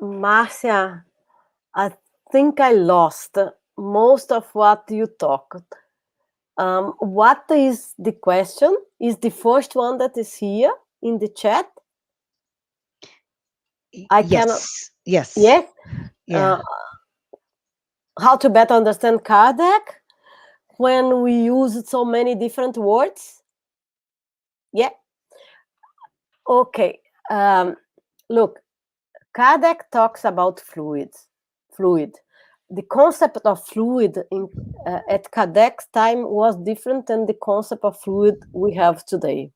Marcia, I think I lost most of what you talked. What is the question? Is the first one that is here in the chat? I cannot. Yes, yes, Yes. yeah. Uh, how to better understand Kardec when we use so many different words? Yeah. Okay. Look, Kardec talks about fluids. Fluid. The concept of fluid at Kardec's time was different than the concept of fluid we have today.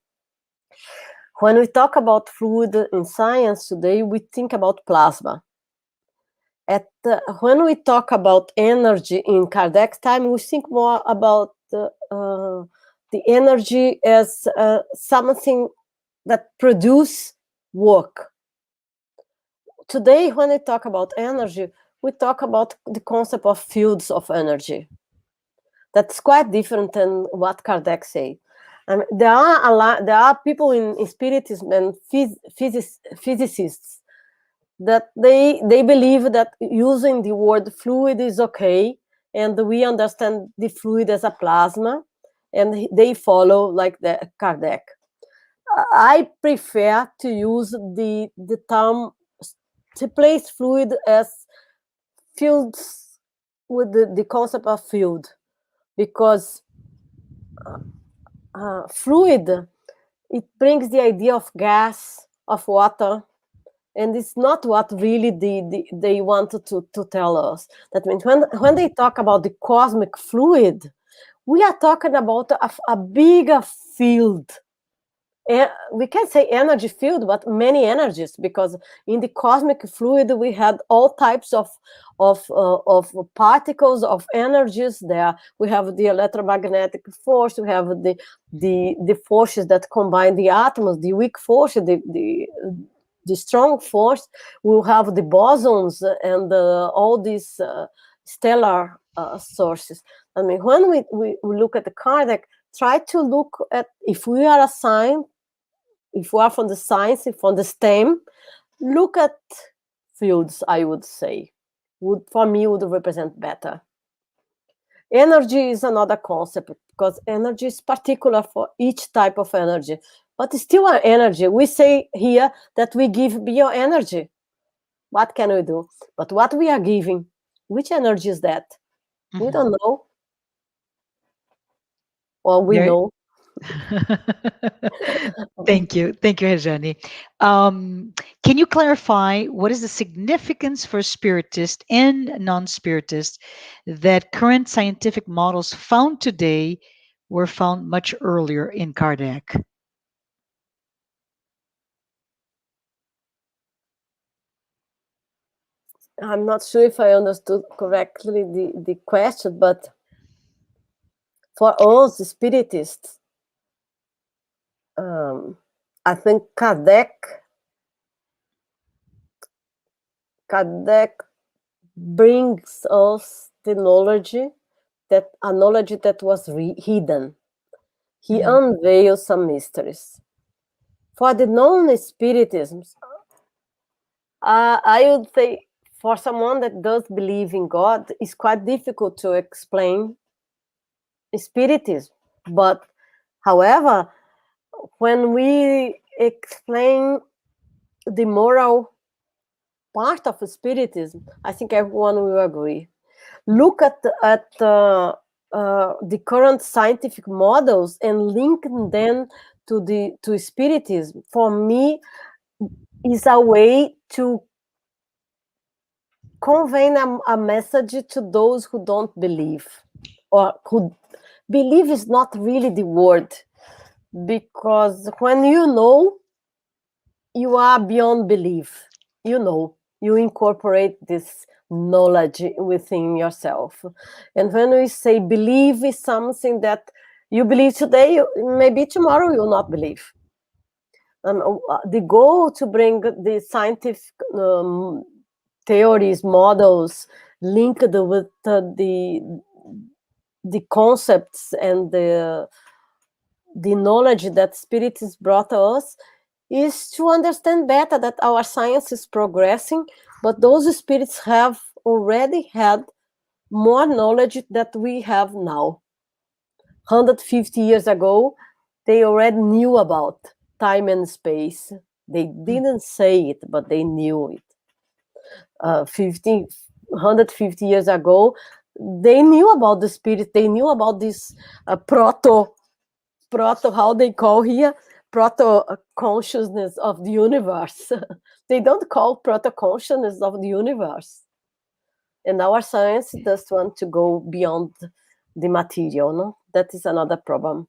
When we talk about fluid in science today, we think about plasma. When we talk about energy in Kardec's time, we think more about the energy as something that produce work. Today, when we talk about energy, we talk about the concept of fields of energy. That's quite different than what Kardec said. There are people in Spiritism and physicists that they believe that using the word fluid is okay, and we understand the fluid as a plasma, and they follow like the Kardec. I prefer to use the term to place fluid as fields with the concept of field, because fluid, it brings the idea of gas, of water, and it's not what really they wanted to tell us. That means when they talk about the cosmic fluid, we are talking about a bigger field. We can say energy field, but many energies, because in the cosmic fluid we had all types of particles of energies there. We have the electromagnetic force, we have the forces that combine the atoms, the weak force, the strong force. We'll have the bosons and all these stellar sources. I mean, when we look at the Kardec, try to look at, if we are a sign, if we are from the science, from the STEM, look at fields, I would say. For me, would represent better. Energy is another concept, because energy is particular for each type of energy, but it's still an energy. We say here that we give bioenergy. What can we do? But what we are giving, which energy is that? We Mhm. don't know, or we Very. know. Thank you, Rejane. Can you clarify what is the significance for spiritist and non-spiritist that current scientific models found today were found much earlier in Kardec? I'm not sure if I understood correctly the question, but for us spiritists, I think Kardec brings us the knowledge, that a knowledge that was hidden. He Mhm. unveils some mysteries. For the non-spiritisms, I would say, for someone that does believe in God, it's quite difficult to explain spiritism. But, however, when we explain the moral part of spiritism, I think everyone will agree. Look at the current scientific models and link them to spiritism. For me, is a way to convey a message to those who don't believe, or who believe is not really the word, because when you know, you are beyond belief. You know, you incorporate this knowledge within yourself. And when we say believe is something that you believe today, maybe tomorrow you will not believe. The goal to bring the scientific theories, models linked with the concepts and the knowledge that Spiritists brought us, is to understand better that our science is progressing, but those spirits have already had more knowledge that we have now. 150 years ago, they already knew about time and space. They Mm. didn't say it, but they knew it. 150 years ago, they knew about the spirit. They knew about this proto, how they call here, proto consciousness of the universe. They don't call proto consciousness of the universe. And our science does want to go beyond the material, no? That is another problem.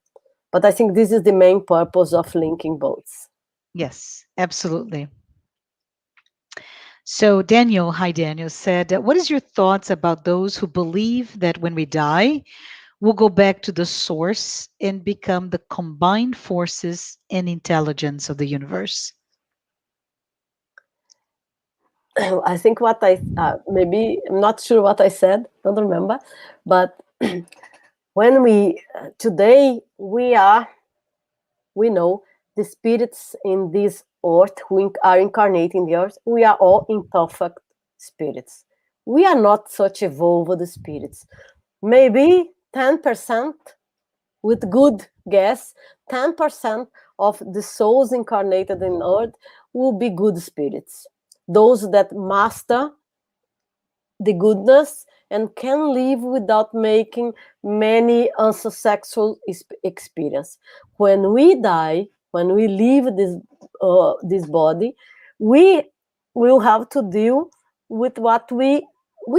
But I think this is the main purpose of linking both. Yes, absolutely. So Daniel, hi Daniel, said, "What is your thoughts about those who believe that when we die, we'll go back to the source and become the combined forces and intelligence of the universe?" I think what I maybe I'm not sure what I said, don't remember, but when we today we know the spirits in this earth who are incarnating the earth, we are all imperfect spirits. We are not such evolved spirits. Maybe 10%, with good guess, 10% of the souls incarnated in earth will be good spirits. Those that master the goodness and can live without making many unsuccessful experience. When we die, when we leave this body, we will have to deal with what we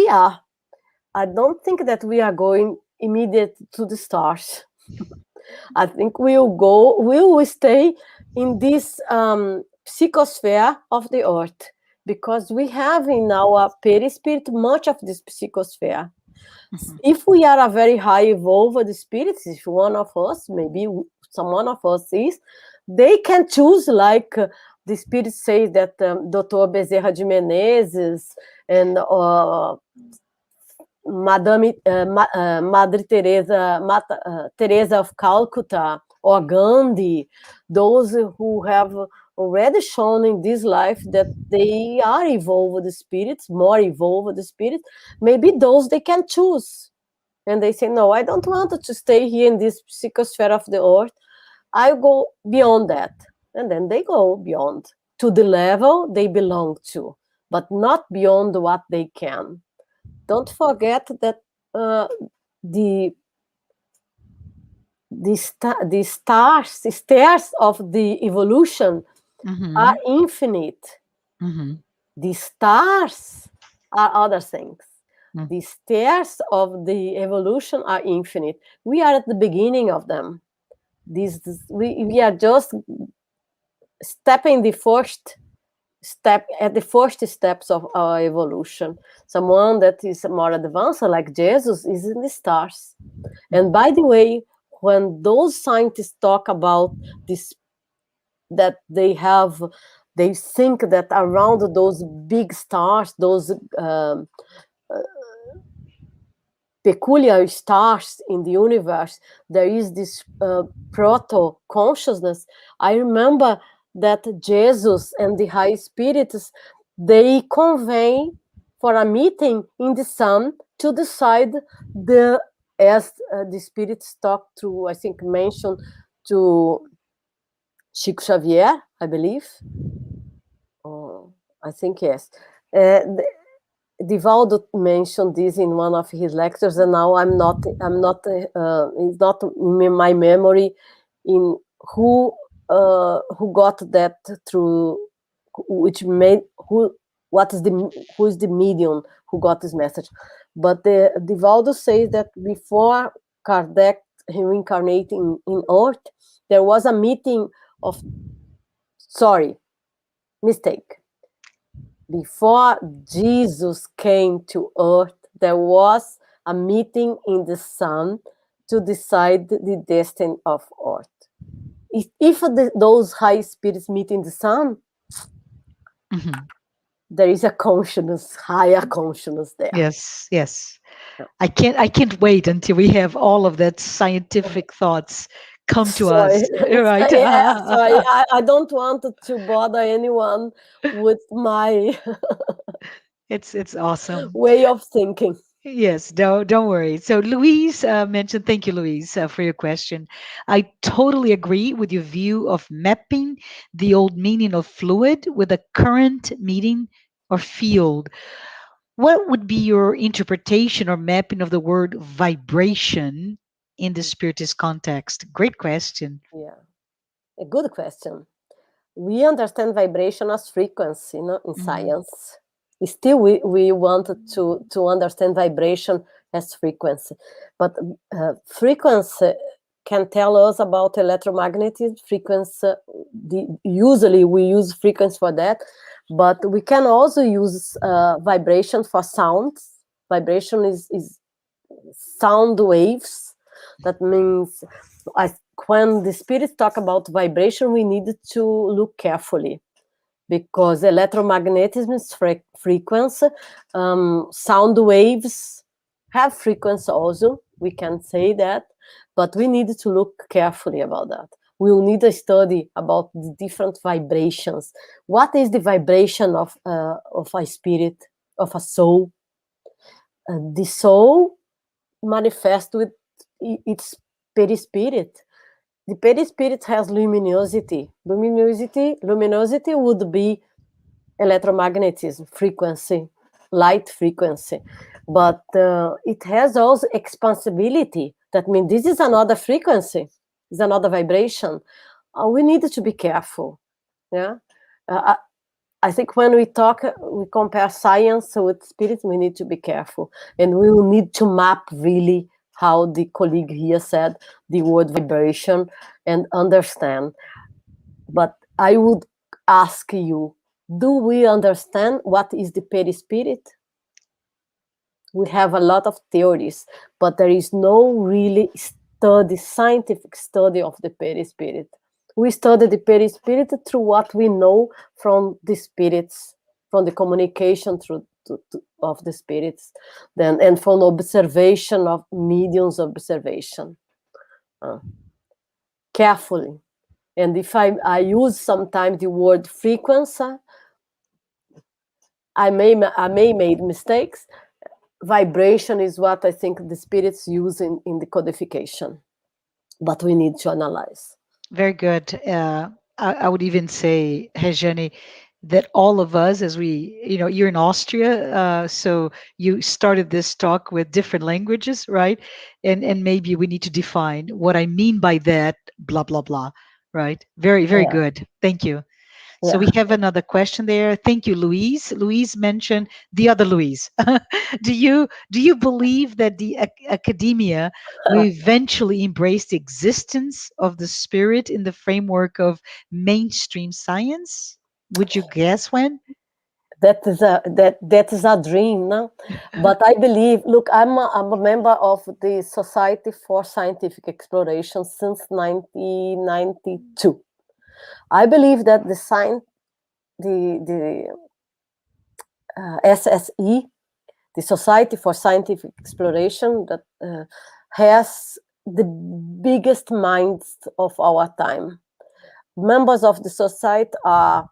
are. I don't think that we are going immediate to the stars. I think we will stay in this psychosphere of the earth, because we have in our perispirit much of this psychosphere. Mhm. If we are a very high evolved spirit, if one of us, maybe someone of us is, they can choose, like the spirit says that Dr. Bezerra de Menezes and Madre Teresa, Teresa of Calcutta, or Gandhi, those who have already shown in this life that they are evolved spirits, more evolved spirits, maybe those they can choose. And they say, no, I don't want to stay here in this psychosphere of the earth. I go beyond that. And then they go beyond to the level they belong to, but not beyond what they can. Don't forget that uh, the the stairs of the evolution are Mhm. infinite. Mhm. The stars are other things. Mm. The stairs of the evolution are infinite. We are at the beginning of them. We are just stepping the first step at the first steps of our evolution. Someone that is more advanced, like Jesus, is in the stars. And by the way, when those scientists talk about this, that they think that around those big stars, those peculiar stars in the universe, there is this proto consciousness. I remember that Jesus and the high spirits, they convene for a meeting in the sun to decide the, as the spirits talk to, I think, mentioned to Chico Xavier, I believe. Oh, I think yes. Uh, Divaldo mentioned this in one of his lectures, and now it's not in my memory in who got that through, which made who is the medium who got this message. But Divaldo says that before Kardec reincarnating in Earth, there was a meeting of, sorry, mistake, before Jesus came to earth, there was a meeting in the sun to decide the destiny of earth. If those high spirits meet in the sun, Mhm. there is a consciousness, higher consciousness there. Yes, yes. I can't wait until we have all of that scientific thoughts come to Sorry, us, right? yeah, sorry. I don't want to bother anyone with my It's awesome. way of thinking. Yes, don't worry. So Louise mentioned, thank you, Louise, for your question. I totally agree with your view of mapping the old meaning of fluid with a current meaning or field. What would be your interpretation or mapping of the word vibration in the spiritist context? Great question. Yeah, a good question. We understand vibration as frequency, in Mhm. science. Still, we wanted to understand vibration as frequency. But frequency can tell us about electromagnetic frequency. Usually, we use frequency for that, but we can also use vibration for sound. Vibration is sound waves. That means I, when the spirits talk about vibration, we need to look carefully because electromagnetism is frequency. Sound waves have frequency also. We can say that, but we need to look carefully about that. We will need a study about the different vibrations. What is the vibration of a spirit, of a soul? The soul manifests with its perispirit. The perispirit has luminosity. Luminosity would be electromagnetism frequency, light frequency, but it has also expansibility. That means this is another frequency, is another vibration. We need to be careful. Yeah, uh, I think when we compare science with spirit, we need to be careful, and we will need to map really how the colleague here said the word vibration and understand. But I would ask you, do we understand what is the perispirit? We have a lot of theories, but there is no really scientific study of the perispirit. We study the perispirit through what we know from the spirits, from the communication of the spirits, then and from observation of mediums observation. Uh, Carefully. And if I use sometimes the word frequency, I may made mistakes. Vibration is what I think the spirits use in the codification, but we need to analyze. Very good. I would even say, Rejane, that all of us, as we, you're in Austria, so you started this talk with different languages, right? And maybe we need to define what I mean by that, blah blah blah, right? Very very Yeah, good. Thank you. So we yeah. have another question there. Thank you, Louise. Louise mentioned the other Louise. Do you believe that the academia will eventually embrace the existence of the spirit in the framework of mainstream science? Would you guess when? That is a dream, no? But I believe. Look, I'm a member of the Society for Scientific Exploration since 1992. I believe that the SSE, the Society for Scientific Exploration, that has the biggest minds of our time. Members of the society are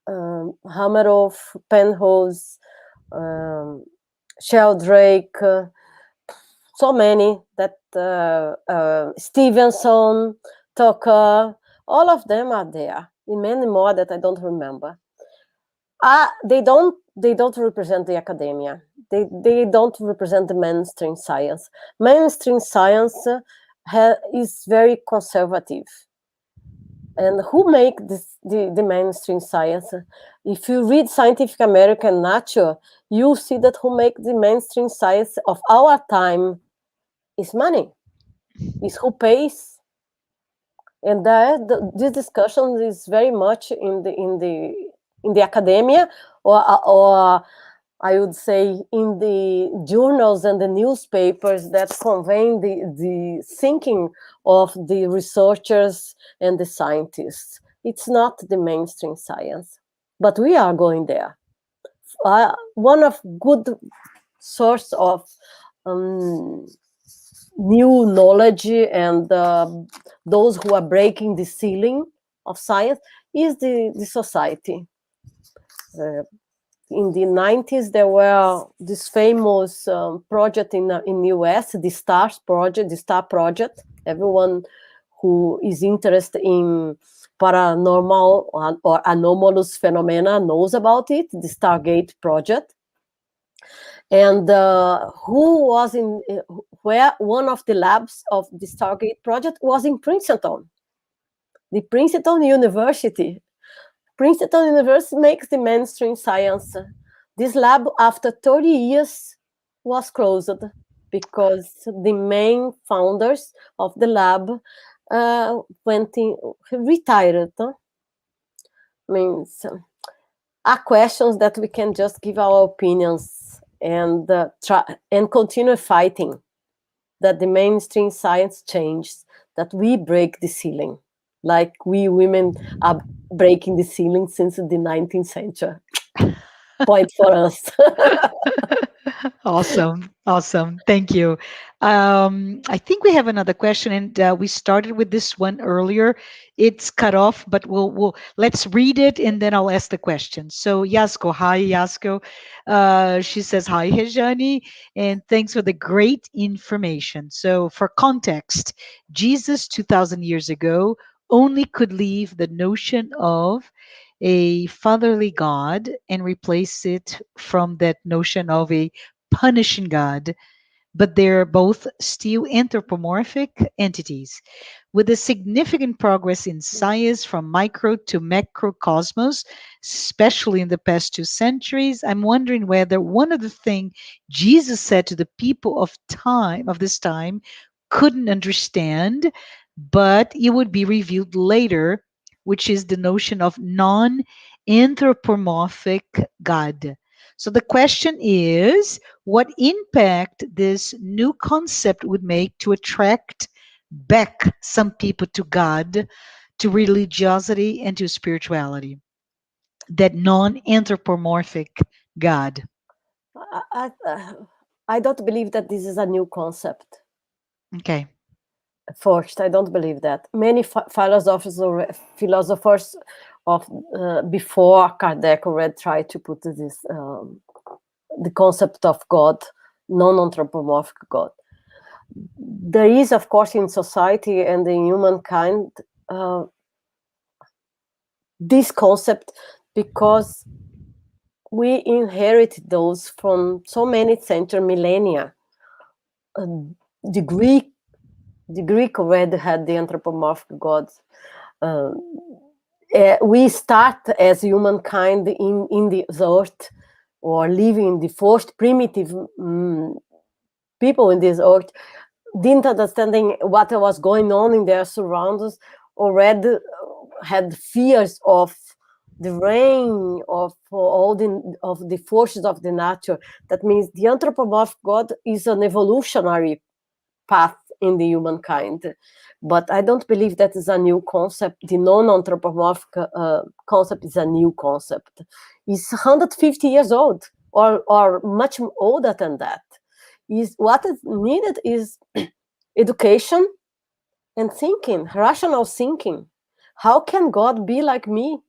Hameroff, Penrose, um, Sheldrake, so many that Stevenson, Tucker, all of them are there, and many more that I don't remember. They don't represent the academia. They don't represent the mainstream science. Mainstream science is very conservative. And who make the mainstream science? If you read Scientific American and Nature, you see that who make the mainstream science of our time is money, is who pays. And this discussion is very much in the academia, or I would say in the journals and the newspapers that convey the thinking of the researchers and the scientists. It's not the mainstream science, but we are going there. one of good source of um, new knowledge, and those who are breaking the ceiling of science is the society. Uh, in the 90s, there were this famous project in US, the Star Project. Everyone who is interested in paranormal or anomalous phenomena knows about it, the Stargate Project. And who was in where one of the labs of the Stargate Project was in Princeton, the Princeton University. Princeton University makes the mainstream science. This lab, after 30 years, was closed because the main founders of the lab retired. Means are questions that we can just give our opinions and try and continue fighting that the mainstream science changes, that we break the ceiling, like we women are breaking the ceiling since the 19th century. Point for us. Awesome. Awesome. Thank you. I think we have another question, and we started with this one earlier. It's cut off, but we'll let's read it, and then I'll ask the question. So Yasko, hi Yasko. She says hi Rejane, and thanks for the great information. So for context, Jesus 2,000 years ago only could leave the notion of a fatherly God and replace it from that notion of a punishing God, but they're both still anthropomorphic entities. With a significant progress in science from micro to macrocosmos, especially in the past 2 centuries, I'm wondering whether one of the things Jesus said to the people of this time couldn't understand, but it would be revealed later, which is the notion of non-anthropomorphic God. So the question is, what impact this new concept would make to attract back some people to God, to religiosity, and to spirituality? That non anthropomorphic God. I don't believe that this is a new concept. Okay. First, I don't believe that. Many philosophers of before Kardec already tried to put this the concept of God, non-anthropomorphic God. There is, of course, in society and in humankind this concept, because we inherited those from so many centuries, millennia. The Greek already had the anthropomorphic gods. We start as humankind in the earth, or living the first primitive people in this earth, didn't understanding what was going on in their surroundings, already had fears of the rain, of all the forces of the nature. That means the anthropomorphic God is an evolutionary path in the humankind. But I don't believe that is a new concept. The non-anthropomorphic concept is a new concept. It's 150 years old, or much older than that. Is what is needed is education and thinking, rational thinking. How can God be like me?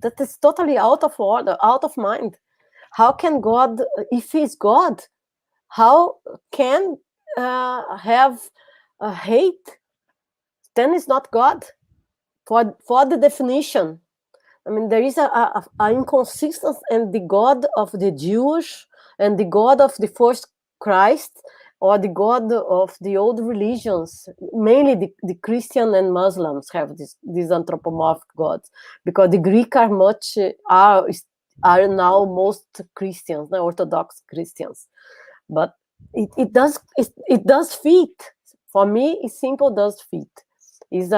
That is totally out of order, out of mind. How can God, if He's God, how can have hate? Then it's not God. For the definition, I mean, there is a inconsistency in the God of the Jewish and the God of the first Christ, or the God of the old religions. Mainly the Christian and Muslims have these anthropomorphic gods, because the Greek are are now most Christians, now Orthodox Christians. But it does fit. For me, it simple does fit. It's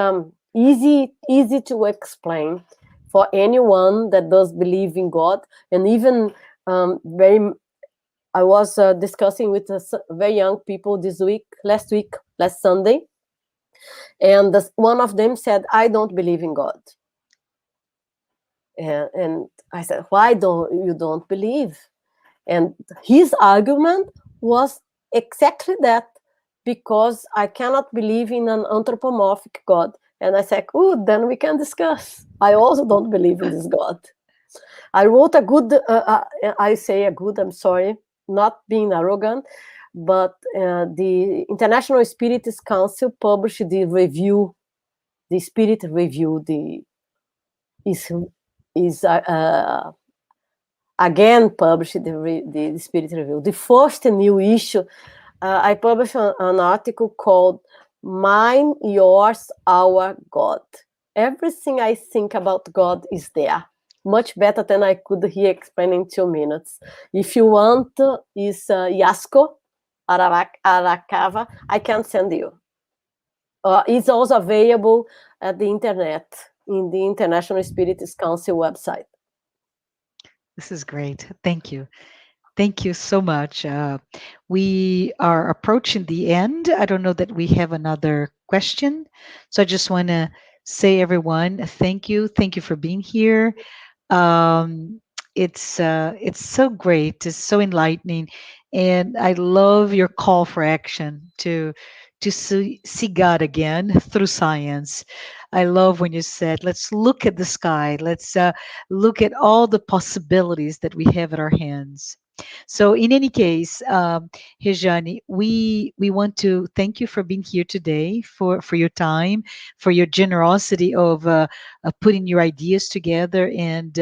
easy to explain for anyone that does believe in God. And even very, I was discussing with very young people last Sunday, and one of them said, "I don't believe in God." And I said, why don't believe? And his argument was exactly that, because I cannot believe in an anthropomorphic God. And I said, good, then we can discuss. I also don't believe in this God. I wrote a good, I say a good, I'm sorry, not being arrogant, but the International Spiritist Council published the review, the Spirit Review, is again published the Spirit Review. The first new issue, I published an article called Mine, Yours, Our God. Everything I think about God is there. Much better than I could here explain in 2 minutes. If you want, is Yasko Arakawa, I can send you. It's also available at the internet, in the International Spiritist Council website. This is great. Thank you. Thank you so much. We are approaching the end. I don't know that we have another question. So I just want to say, everyone, thank you. Thank you for being here. um, it's so great, it's so enlightening, and I love your call for action to see God again through science. I love when you said, let's look at the sky, let's look at all the possibilities that we have at our hands. So in any case, Rejane, we want to thank you for being here today, for your time, for your generosity of putting your ideas together and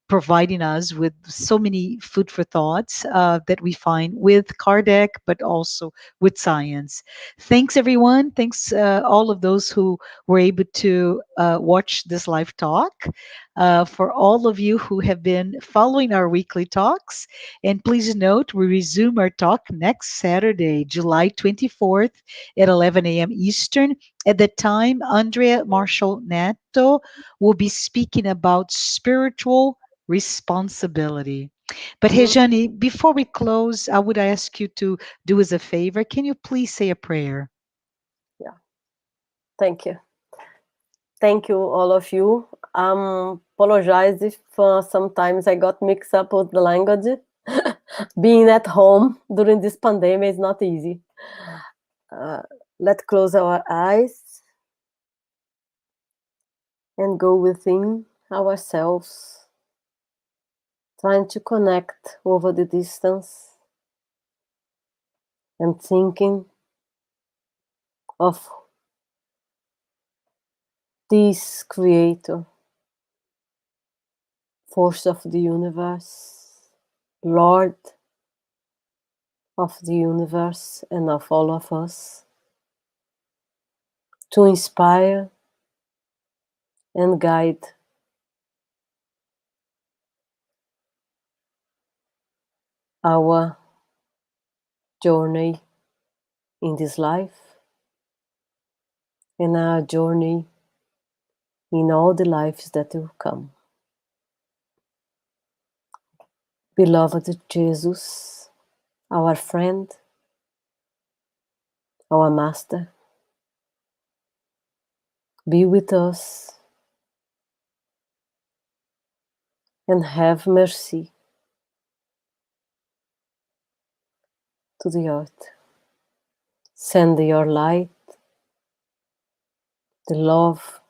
providing us with so many food for thoughts that we find with Kardec, but also with science. Thanks, everyone. Thanks, all of those who were able to watch this live talk. For all of you who have been following our weekly talks, and please note, we resume our talk next Saturday, July 24th at 11 a.m. Eastern. At that time, Andrea Marshall Nato will be speaking about spiritual responsibility. But Mhm. Rejane, before we close, I would ask you to do us a favor. Can you please say a prayer? Yeah, thank you. Thank you, all of you. Apologize if sometimes I got mixed up with the language. Being at home during this pandemic is not easy. Uh, let's close our eyes and go within ourselves, trying to connect over the distance and thinking of this creator, force of the universe, Lord of the universe and of all of us, to inspire and guide our journey in this life and our journey in all the lives that will come. Beloved Jesus, our friend, our master, be with us and have mercy to the earth. Send your light, the love,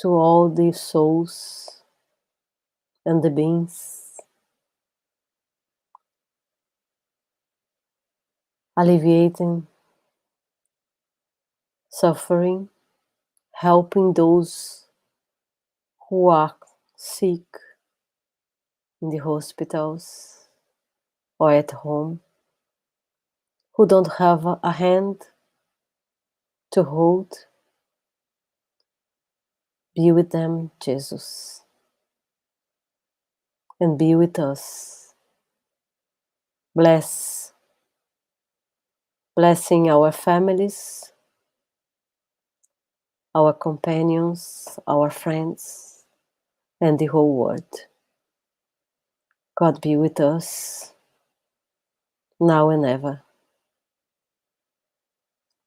to all the souls and the beings, alleviating suffering, helping those who are sick in the hospitals or at home, who don't have a hand to hold. Be with them, Jesus, and be with us. Blessing our families, our companions, our friends, and the whole world. God be with us now and ever.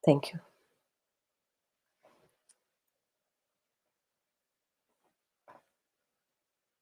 Thank you.